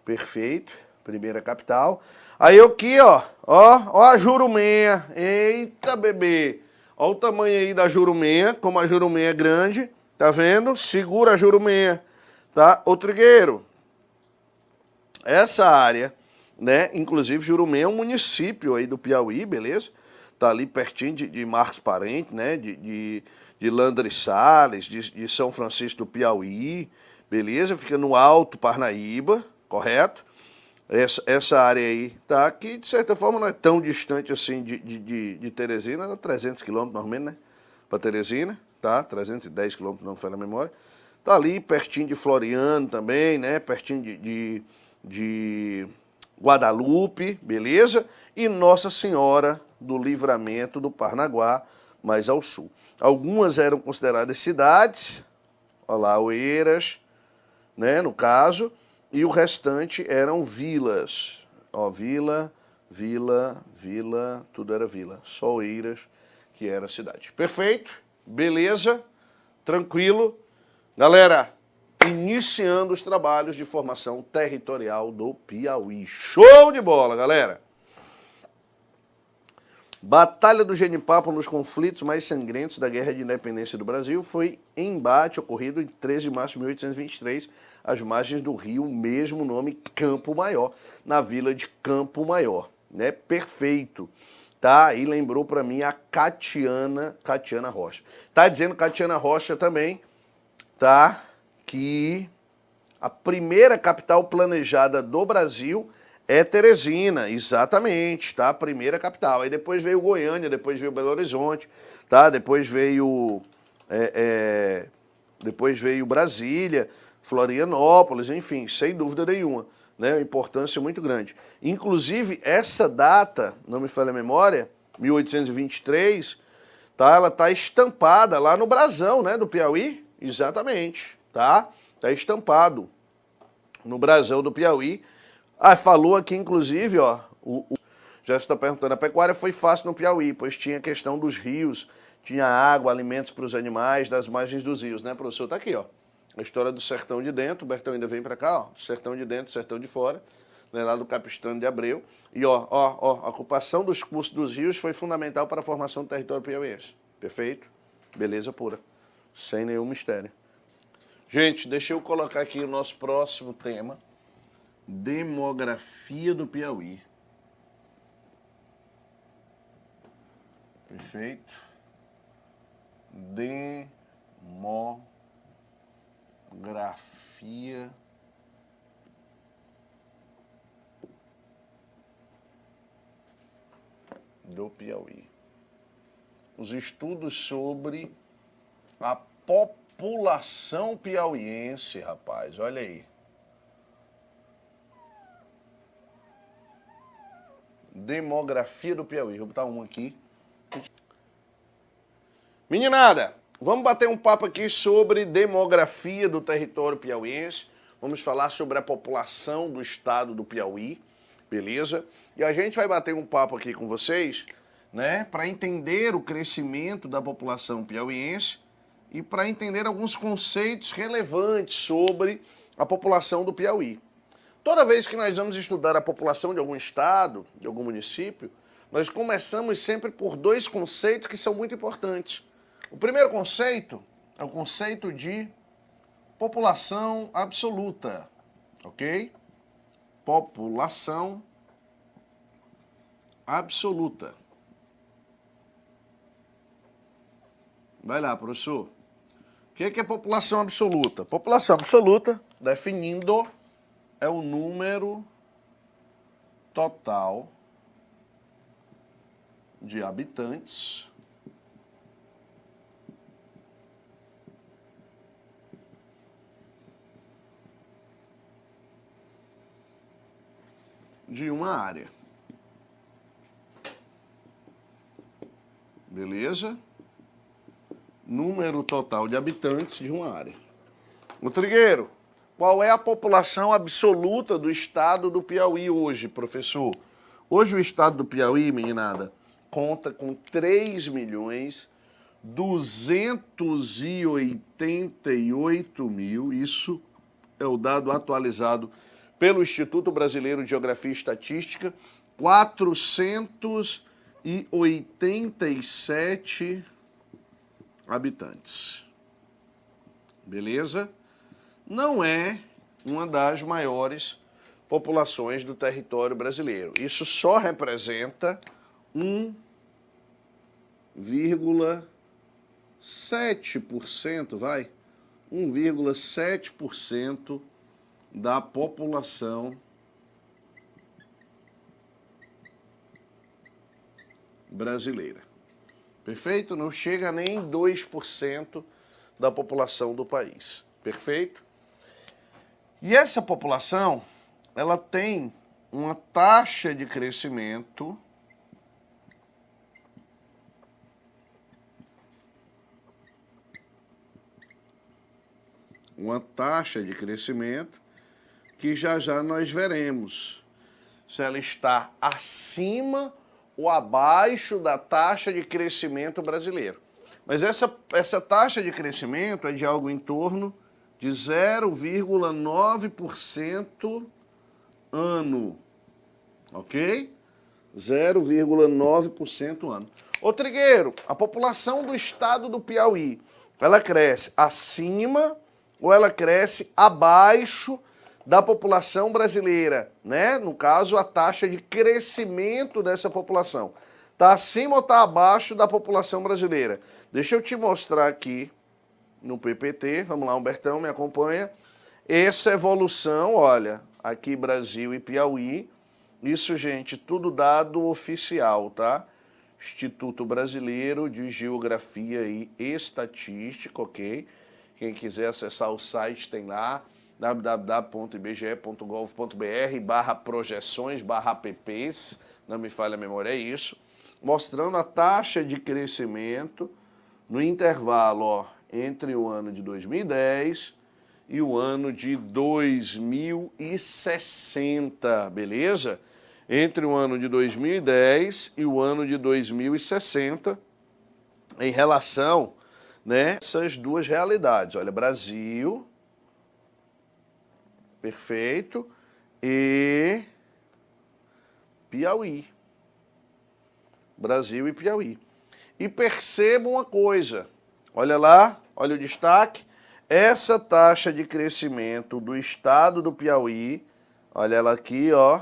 perfeito, primeira capital. Aí aqui, ó a Jurumenha, eita bebê, ó o tamanho aí da Jurumenha, como a Jurumenha é grande, tá vendo? Segura a Jurumenha, tá? Ô Trigueiro, essa área, né, inclusive Jurumenha é um município aí do Piauí, beleza? Tá ali pertinho de Marcos Parente, né, de Landry Salles, de São Francisco do Piauí, beleza? Fica no Alto Parnaíba, correto? Essa área aí, tá? Que de certa forma não é tão distante assim de Teresina, dá 300 quilômetros normalmente, né? Para Teresina, tá? 310 quilômetros, não foi na memória. Tá ali pertinho de Floriano também, né? Pertinho de Guadalupe, beleza? E Nossa Senhora do Livramento do Parnaguá, mais ao sul. Algumas eram consideradas cidades, olha lá, Oeiras, né, no caso, e o restante eram vilas. Ó, vila, tudo era vila. Só Oeiras que era cidade. Perfeito? Beleza? Tranquilo? Galera, iniciando os trabalhos de formação territorial do Piauí. Show de bola, galera! Batalha do Genipapo, um dos conflitos mais sangrentos da Guerra de Independência do Brasil, foi embate ocorrido em 13 de março de 1823, às margens do rio, mesmo nome, Campo Maior, na vila de Campo Maior, né? Perfeito, tá? E lembrou para mim a Catiana Rocha. Tá dizendo Catiana Rocha também, tá? Que a primeira capital planejada do Brasil é Teresina, exatamente, tá? A primeira capital. Aí depois veio Goiânia, depois veio Belo Horizonte, tá? Depois veio Brasília, Florianópolis, enfim, sem dúvida nenhuma, né? Uma importância muito grande. Inclusive, essa data, não me falha a memória, 1823, tá? Ela tá estampada lá no brasão, né, do Piauí, exatamente, tá? Tá estampado no brasão do Piauí. Ah, falou aqui, inclusive, ó, já está perguntando, a pecuária foi fácil no Piauí, pois tinha a questão dos rios, tinha água, alimentos para os animais das margens dos rios, né, professor? Tá aqui, ó, a história do sertão de dentro, o Bertão ainda vem para cá, ó, sertão de dentro, sertão de fora, né, lá do Capistrano de Abreu, e ó, a ocupação dos cursos dos rios foi fundamental para a formação do território piauiense, perfeito? Beleza pura, sem nenhum mistério. Gente, deixa eu colocar aqui o nosso próximo tema, demografia do Piauí. Perfeito. Demografia do Piauí. Os estudos sobre a população piauiense, rapaz, olha aí. Demografia do Piauí. Vou botar um aqui. Meninada, vamos bater um papo aqui sobre demografia do território piauiense. Vamos falar sobre a população do estado do Piauí, beleza? E a gente vai bater um papo aqui com vocês, né, para entender o crescimento da população piauiense, e para entender alguns conceitos relevantes sobre a população do Piauí. Toda vez que nós vamos estudar a população de algum estado, de algum município, nós começamos sempre por dois conceitos que são muito importantes. O primeiro conceito é o conceito de população absoluta, ok? População absoluta. Vai lá, professor. O que é população absoluta? População absoluta, definindo, é o número total de habitantes de uma área. Beleza? Número total de habitantes de uma área. O Trigueiro, qual é a população absoluta do estado do Piauí hoje, professor? Hoje o estado do Piauí, meninada, conta com 3.288.000, isso é o dado atualizado pelo Instituto Brasileiro de Geografia e Estatística, 487 habitantes. Beleza? Não é uma das maiores populações do território brasileiro. Isso só representa 1,7%, vai? 1,7% da população brasileira. Perfeito? Não chega nem 2% da população do país. Perfeito? E essa população, ela tem uma taxa de crescimento que já nós veremos se ela está acima ou abaixo da taxa de crescimento brasileiro. Mas essa taxa de crescimento é de algo em torno de 0,9% ano, ok? 0,9% ano. Ô Trigueiro, a população do estado do Piauí, ela cresce acima ou ela cresce abaixo da população brasileira, né? No caso, a taxa de crescimento dessa população. Está acima ou está abaixo da população brasileira? Deixa eu te mostrar aqui no PPT. Vamos lá, Humbertão, me acompanha. Essa evolução, olha, aqui Brasil e Piauí. Isso, gente, tudo dado oficial, tá? Instituto Brasileiro de Geografia e Estatística, ok? Quem quiser acessar o site tem lá, www.ibge.gov.br/projeções/apps, não me falha a memória, é isso, mostrando a taxa de crescimento no intervalo, ó, entre o ano de 2010 e o ano de 2060, beleza? Entre o ano de 2010 e o ano de 2060, em relação, né, essas duas realidades. Olha, Brasil, perfeito, e Piauí. Brasil e Piauí. E perceba uma coisa, olha lá, olha o destaque, essa taxa de crescimento do estado do Piauí, olha ela aqui, ó,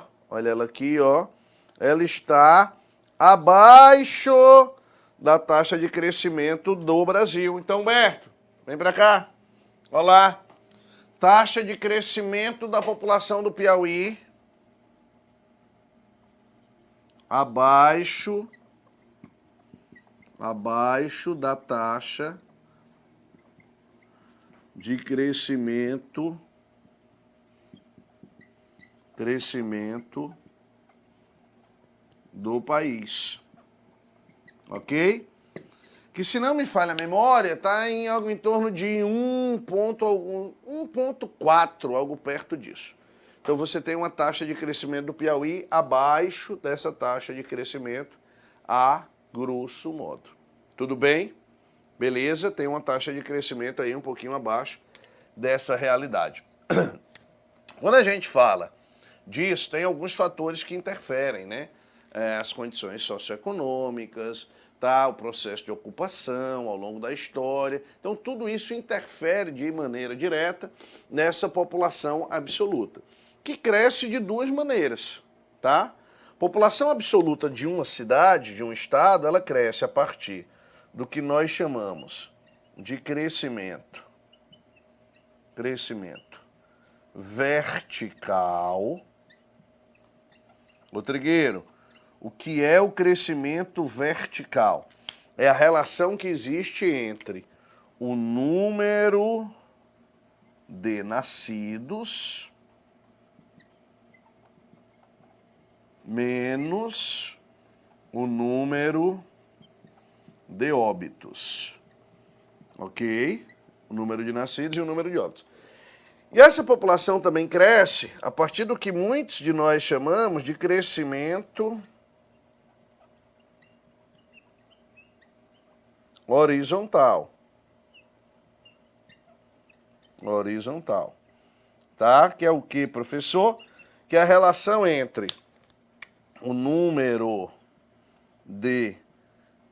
ela está abaixo da taxa de crescimento do Brasil. Então, Humberto, vem para cá, olha lá, taxa de crescimento da população do Piauí, abaixo da taxa de crescimento do país, ok? Que, se não me falha a memória, está em algo em torno de 1,4, algo perto disso. Então você tem uma taxa de crescimento do Piauí abaixo dessa taxa de crescimento, a grosso modo. Tudo bem? Beleza? Tem uma taxa de crescimento aí um pouquinho abaixo dessa realidade. Quando a gente fala disso, tem alguns fatores que interferem, né? As condições socioeconômicas, tá? O processo de ocupação ao longo da história. Então, tudo isso interfere de maneira direta nessa população absoluta, que cresce de duas maneiras, tá? População absoluta de uma cidade, de um estado, ela cresce a partir do que nós chamamos de crescimento vertical. Rodrigueiro, o que é o crescimento vertical? É a relação que existe entre o número de nascidos menos o número de óbitos. Ok? O número de nascidos e o número de óbitos. E essa população também cresce a partir do que muitos de nós chamamos de crescimento horizontal. Horizontal. Tá? Que é o que, professor? Que é a relação entre o número de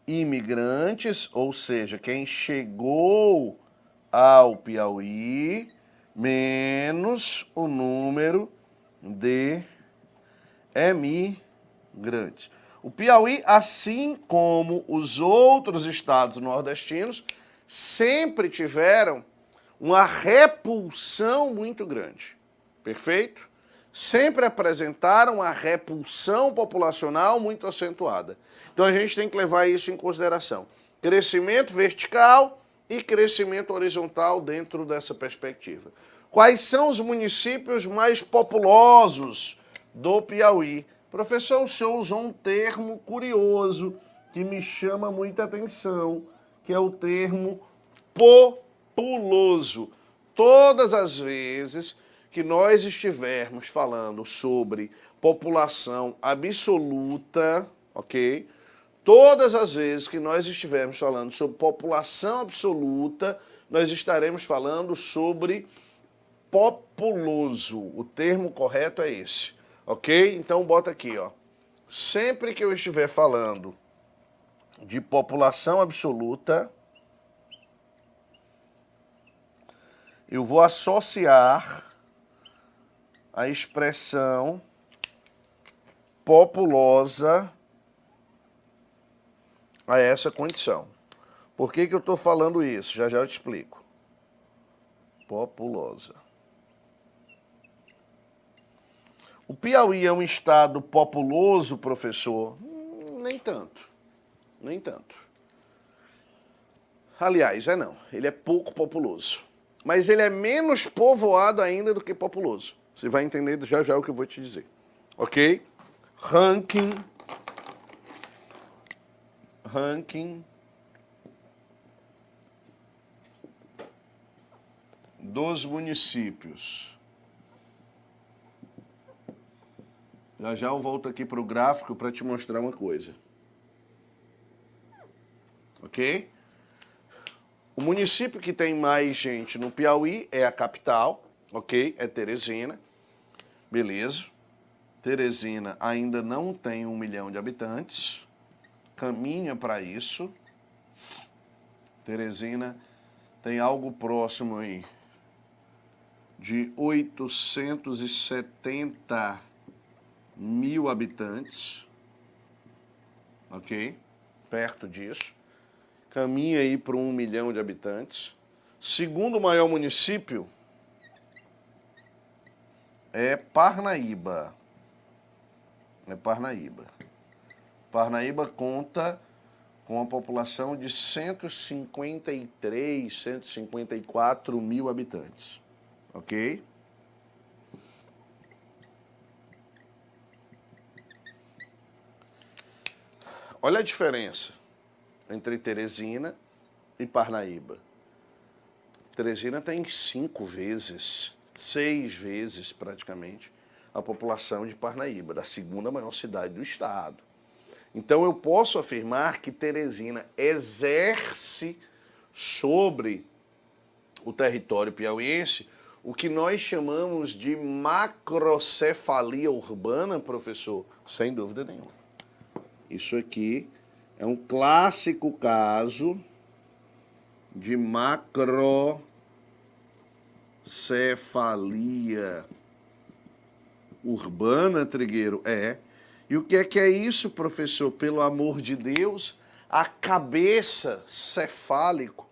imigrantes, ou seja, quem chegou ao Piauí, menos o número de emigrantes. O Piauí, assim como os outros estados nordestinos, sempre tiveram uma repulsão muito grande. Perfeito? Sempre apresentaram uma repulsão populacional muito acentuada. Então a gente tem que levar isso em consideração. Crescimento vertical e crescimento horizontal dentro dessa perspectiva. Quais são os municípios mais populosos do Piauí? Professor, o senhor usou um termo curioso que me chama muita atenção, que é o termo populoso. Todas as vezes que nós estivermos falando sobre população absoluta, ok? Todas as vezes que nós estivermos falando sobre população absoluta, nós estaremos falando sobre populoso. O termo correto é esse, ok? Então bota aqui, ó. Sempre que eu estiver falando de população absoluta, eu vou associar a expressão populosa a essa condição. Por que eu estou falando isso? Já já eu te explico. Populosa. O Piauí é um estado populoso, professor? Nem tanto. Nem tanto. Aliás, não. Ele é pouco populoso. Mas ele é menos povoado ainda do que populoso. Você vai entender já já o que eu vou te dizer. Ok? Ranking dos municípios. Já já eu volto aqui para o gráfico para te mostrar uma coisa. Ok? O município que tem mais gente no Piauí é a capital, ok? É Teresina. Beleza. Teresina ainda não tem 1 milhão de habitantes. Caminha para isso. Teresina tem algo próximo aí de 870 mil habitantes, ok? Perto disso. Caminha aí para 1 milhão de habitantes. Segundo maior município é Parnaíba. Parnaíba conta com a população de 153, 154 mil habitantes. Ok? Olha a diferença entre Teresina e Parnaíba. Teresina tem 5 vezes, 6 vezes praticamente, a população de Parnaíba, da segunda maior cidade do estado. Então eu posso afirmar que Teresina exerce sobre o território piauiense, o que nós chamamos de macrocefalia urbana, professor? Sem dúvida nenhuma. Isso aqui é um clássico caso de macrocefalia urbana, Trigueiro? É. E o que é isso, professor? Pelo amor de Deus, a cabeça cefálico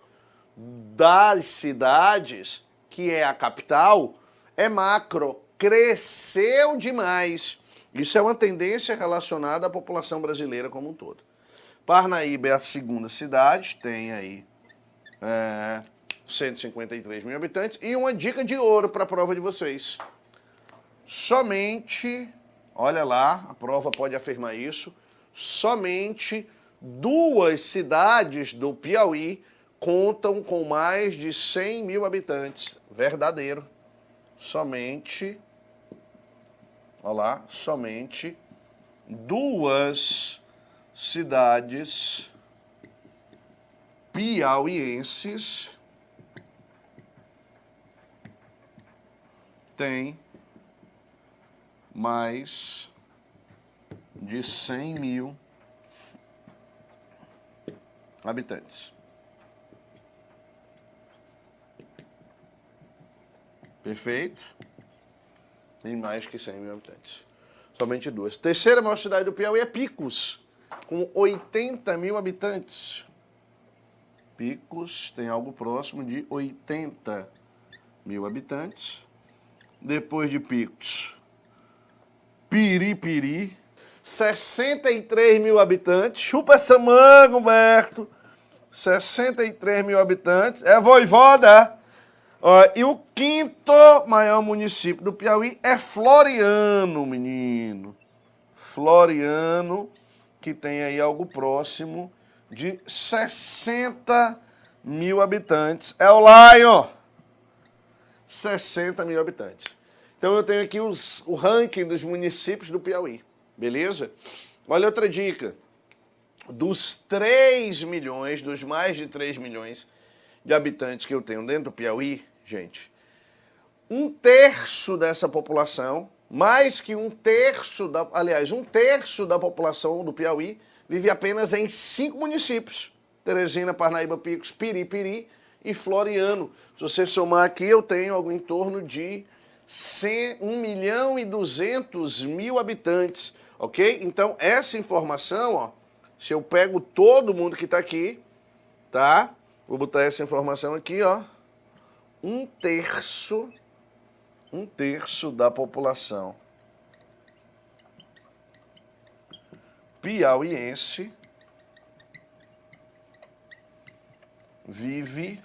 das cidades, que é a capital, é macro, cresceu demais. Isso é uma tendência relacionada à população brasileira como um todo. Parnaíba é a segunda cidade, tem aí 153 mil habitantes. E uma dica de ouro para a prova de vocês. Somente, olha lá, a prova pode afirmar isso, somente 2 cidades do Piauí contam com mais de 100 mil habitantes. Verdadeiro. Somente, olha lá, somente 2 cidades piauienses têm mais de 100 mil habitantes. Perfeito? Tem mais que 100 mil habitantes. Somente 2. Terceira maior cidade do Piauí é Picos, com 80 mil habitantes. Picos tem algo próximo de 80 mil habitantes. Depois de Picos, Piripiri, 63 mil habitantes. Chupa essa manga, Humberto. 63 mil habitantes. É Voivoda. E o 5º maior município do Piauí é Floriano, menino. Floriano, que tem aí algo próximo de 60 mil habitantes. É o Lion. 60 mil habitantes. Então eu tenho aqui o ranking dos municípios do Piauí, beleza? Olha outra dica. Dos 3 milhões, dos mais de 3 milhões de habitantes que eu tenho dentro do Piauí, gente, 1/3 dessa população, mais que 1/3 da população do Piauí vive apenas em 5 municípios. Teresina, Parnaíba, Picos, Piripiri e Floriano. Se você somar aqui, eu tenho algo em torno de 1.200.000 habitantes, ok? Então, essa informação, ó, se eu pego todo mundo que está aqui, tá? Vou botar essa informação aqui, ó. 1/3 da população piauiense vive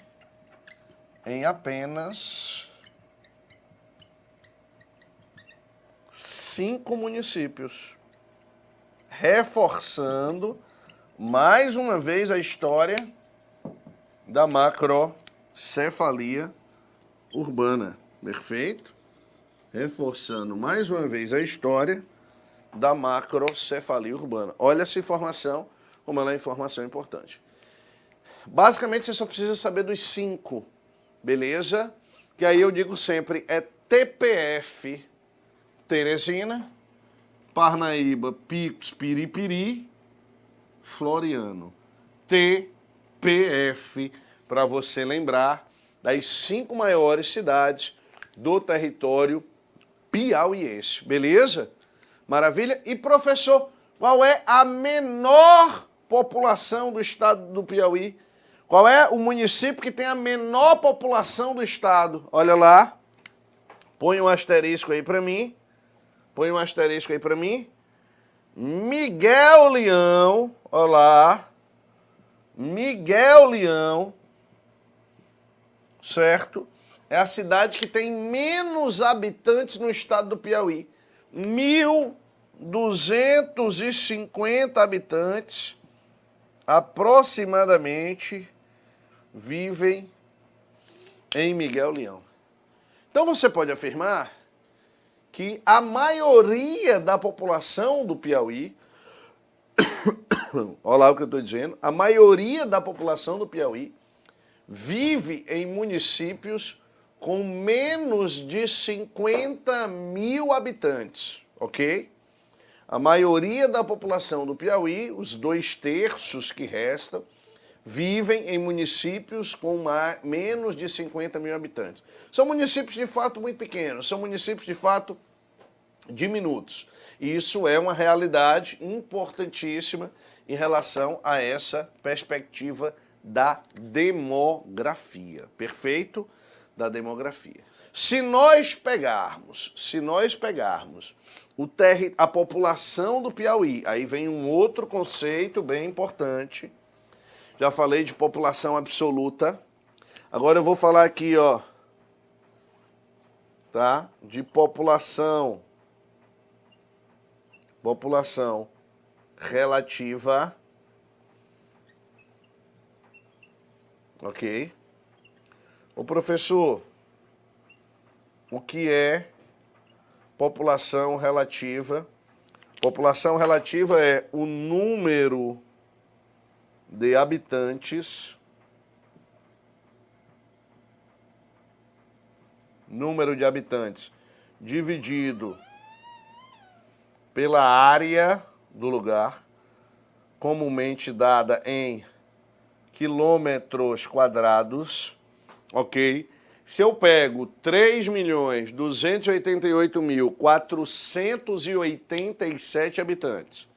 em apenas 5 municípios, reforçando mais uma vez a história da macrocefalia urbana, perfeito? Reforçando mais uma vez a história da macrocefalia urbana. Olha essa informação, como ela é informação importante. Basicamente, você só precisa saber dos 5, beleza? Que aí eu digo sempre, é TPF, Teresina, Parnaíba, Picos, Piripiri, Floriano. TPF, para você lembrar das 5 maiores cidades do território piauiense, beleza? Maravilha? E professor, qual é a menor população do estado do Piauí? Qual é o município que tem a menor população do estado? Olha lá, põe um asterisco aí para mim, Miguel Leão, olha lá, Miguel Leão, certo? É a cidade que tem menos habitantes no estado do Piauí. 1.250 habitantes, aproximadamente, vivem em Miguel Leão. Então você pode afirmar que a maioria da população do Piauí, olha lá o que eu estou dizendo, a maioria da população do Piauí vive em municípios com menos de 50 mil habitantes, ok? A maioria da população do Piauí, os 2/3 que restam, vivem em municípios com menos de 50 mil habitantes. São municípios de fato muito pequenos, são municípios de fato diminutos. E isso é uma realidade importantíssima em relação a essa perspectiva da demografia, perfeito? Da demografia. Se nós pegarmos a população do Piauí, aí vem um outro conceito bem importante. Já falei de população absoluta. Agora eu vou falar aqui, ó, tá? De população relativa. Ok? Ô professor, o que é população relativa? População relativa é o número de habitantes, dividido pela área do lugar, comumente dada em quilômetros quadrados, ok? Se eu pego 3.288.487 habitantes,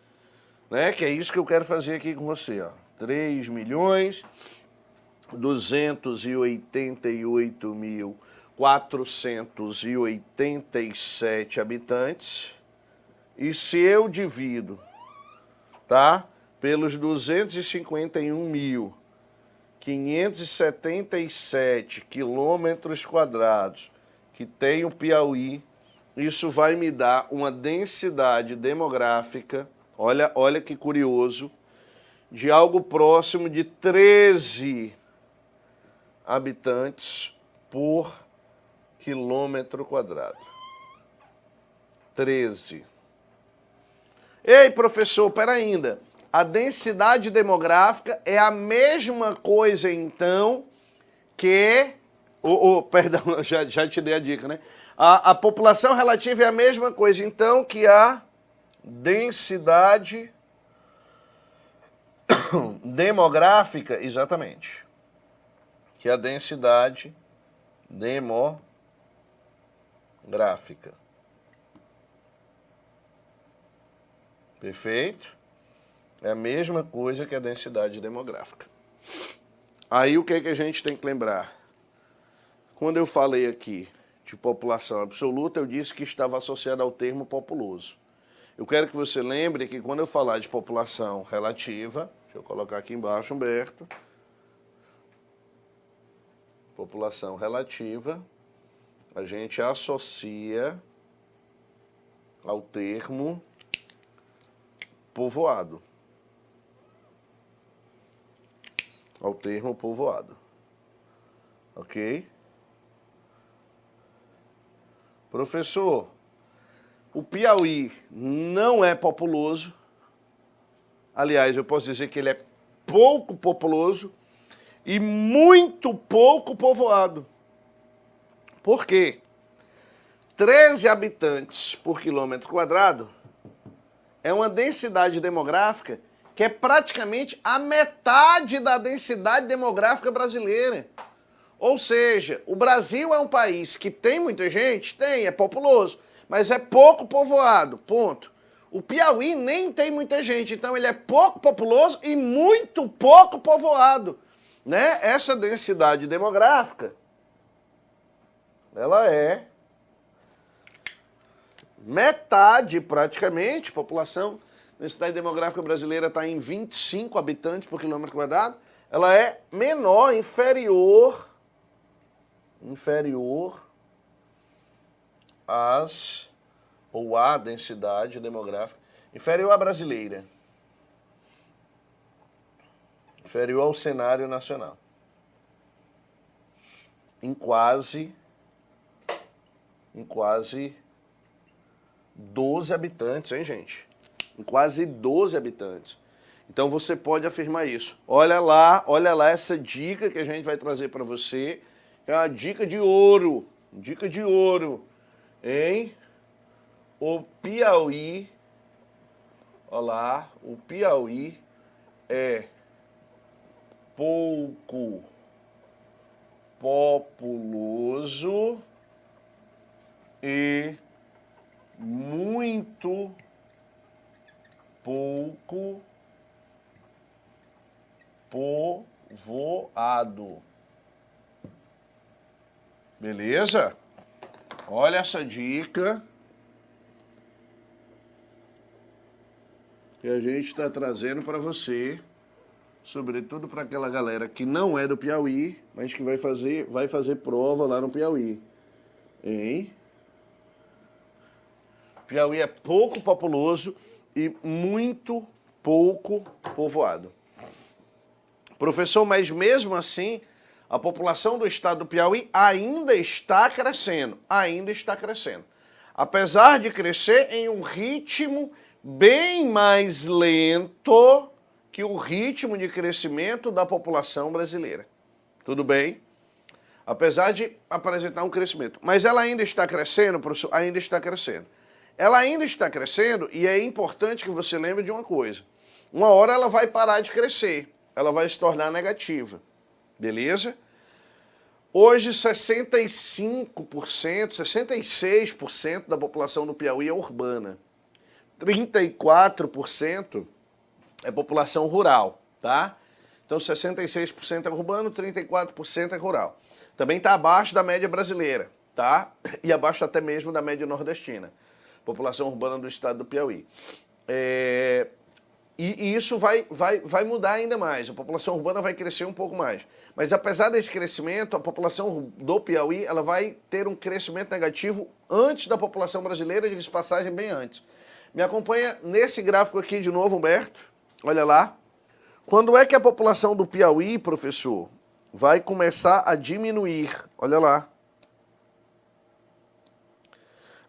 né? Que é isso que eu quero fazer aqui com você, ó. 3.288.487 habitantes. E se eu divido, tá? Pelos 251.577 quilômetros quadrados que tem o Piauí, isso vai me dar uma densidade demográfica, olha que curioso, de algo próximo de 13 habitantes por quilômetro quadrado. 13. Ei, professor, pera ainda. A densidade demográfica é a mesma coisa, então, que... perdão, já te dei a dica, né? A população relativa é a mesma coisa, então, que a densidade demográfica, exatamente. Que a densidade demográfica. Perfeito? É a mesma coisa que a densidade demográfica. Aí o que é que a gente tem que lembrar? Quando eu falei aqui de população absoluta, eu disse que estava associada ao termo populoso. Eu quero que você lembre que quando eu falar de população relativa, deixa eu colocar aqui embaixo, Humberto. População relativa, a gente associa ao termo povoado. Ao termo povoado. Ok? Professor, o Piauí não é populoso. Aliás, eu posso dizer que ele é pouco populoso e muito pouco povoado. Por quê? 13 habitantes por quilômetro quadrado é uma densidade demográfica que é praticamente a metade da densidade demográfica brasileira. Ou seja, o Brasil é um país que tem muita gente? Tem, é populoso, mas é pouco povoado, ponto. O Piauí nem tem muita gente, então ele é pouco populoso e muito pouco povoado, né? Essa densidade demográfica, ela é metade praticamente, população. A densidade demográfica brasileira está em 25 habitantes por quilômetro quadrado. Ela é menor, inferior à densidade demográfica, inferior à brasileira, inferior ao cenário nacional, em quase 12 habitantes, hein, gente? Em quase 12 habitantes. Então você pode afirmar isso. Olha lá essa dica que a gente vai trazer para você. É uma dica de ouro. Dica de ouro. Hein? O Piauí, olha lá, o Piauí é pouco populoso e muito pouco povoado. Beleza? Olha essa dica que a gente está trazendo para você, sobretudo para aquela galera que não é do Piauí, mas que vai fazer prova lá no Piauí. Hein? Piauí é pouco populoso e muito pouco povoado. Professor, mas mesmo assim, a população do estado do Piauí ainda está crescendo. Ainda está crescendo. Apesar de crescer em um ritmo bem mais lento que o ritmo de crescimento da população brasileira. Tudo bem? Apesar de apresentar um crescimento. Mas ela ainda está crescendo, professor? Ainda está crescendo. Ela ainda está crescendo e é importante que você lembre de uma coisa. Uma hora ela vai parar de crescer. Ela vai se tornar negativa. Beleza? Hoje 65%, 66% da população do Piauí é urbana. 34% é população rural, tá? Então 66% é urbano, 34% é rural. Também está abaixo da média brasileira, tá? E abaixo até mesmo da média nordestina. População urbana do estado do Piauí. E isso vai mudar ainda mais. A população urbana vai crescer um pouco mais. Mas apesar desse crescimento, a população do Piauí ela vai ter um crescimento negativo antes da população brasileira, de passagem bem antes. Me acompanha nesse gráfico aqui de novo, Humberto. Olha lá. Quando é que a população do Piauí, professor, vai começar a diminuir? Olha lá.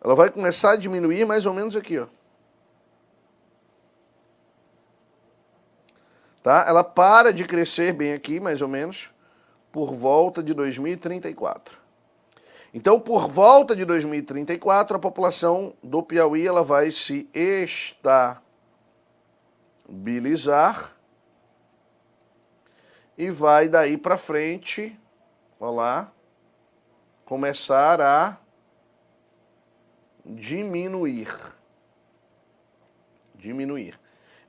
Ela vai começar a diminuir mais ou menos aqui, ó. Tá? Ela para de crescer bem aqui, mais ou menos, por volta de 2034. Então, por volta de 2034, a população do Piauí ela vai se estabilizar e vai daí para frente, olha lá, começar a diminuir. Diminuir.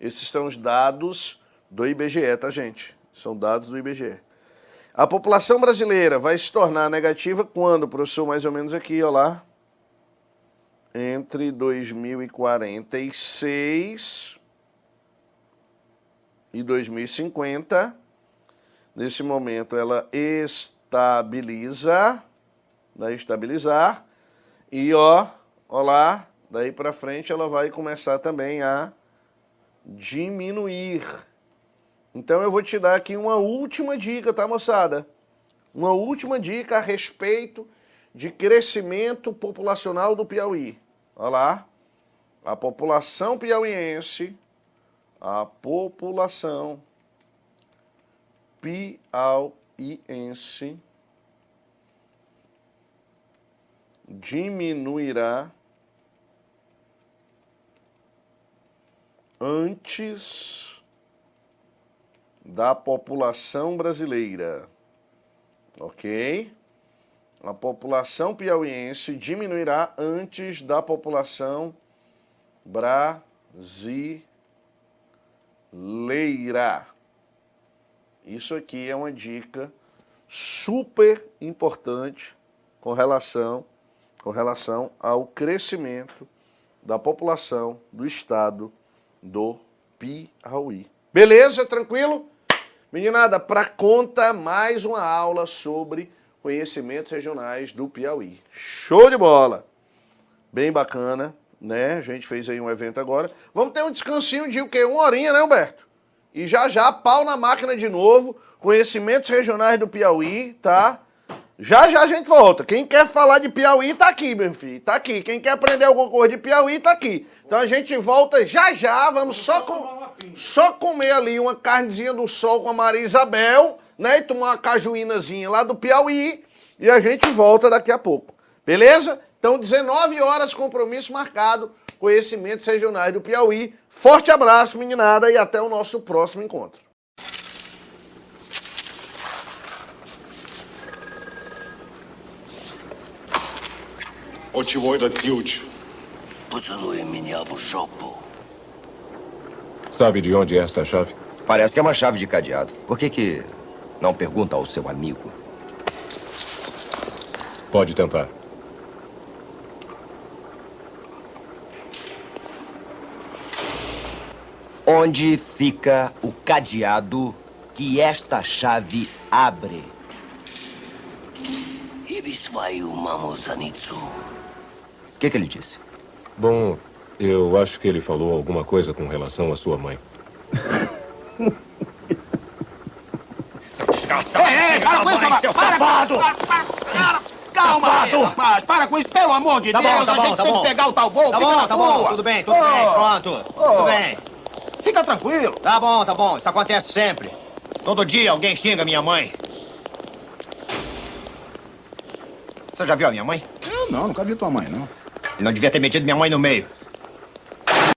Esses são os dados do IBGE, tá, gente? São dados do IBGE. A população brasileira vai se tornar negativa quando, professor, mais ou menos aqui, ó lá, entre 2046 e 2050. Nesse momento ela estabiliza, vai estabilizar, e ó lá, daí para frente ela vai começar também a diminuir. Então eu vou te dar aqui uma última dica, tá, moçada? Uma última dica a respeito de crescimento populacional do Piauí. Olha lá, a população piauiense, diminuirá antes da população brasileira, ok? A população piauiense diminuirá antes da população brasileira. Isso aqui é uma dica super importante com relação ao crescimento da população do estado do Piauí. Beleza? Tranquilo? Meninada, para conta, mais uma aula sobre conhecimentos regionais do Piauí. Show de bola! Bem bacana, né? A gente fez aí um evento agora. Vamos ter um descansinho de o quê? 1 horinha, né, Humberto? E já, pau na máquina de novo. Conhecimentos regionais do Piauí, tá? Já já a gente volta. Quem quer falar de Piauí tá aqui, meu filho. Tá aqui. Quem quer aprender alguma coisa de Piauí tá aqui. Então a gente volta já já. Vamos só comer ali uma carnezinha do sol com a Maria Isabel, né? E tomar uma cajuínazinha lá do Piauí. E a gente volta daqui a pouco. Beleza? Então 19 horas, compromisso marcado. Conhecimentos regionais do Piauí. Forte abraço, meninada, e até o nosso próximo encontro. Очевидно, ключ. Поцелуй меня в жопу. Sabe de onde é esta chave? Parece que é uma chave de cadeado. Por que não pergunta ao seu amigo? Pode tentar. Onde fica o cadeado que esta chave abre? O que ele disse? Bom, eu acho que ele falou alguma coisa com relação à sua mãe. Para com isso, rapaz! Para! Calma, rapaz! Para com isso, pelo amor de Deus! A gente tem que pegar o tal voo, fica na tua! Tudo bem, pronto. Tudo bem. Fica tranquilo! Tá bom, isso acontece sempre. Todo dia alguém xinga minha mãe. Você já viu a minha mãe? Eu não, nunca vi tua mãe, não. Ele não devia ter metido minha mãe no meio.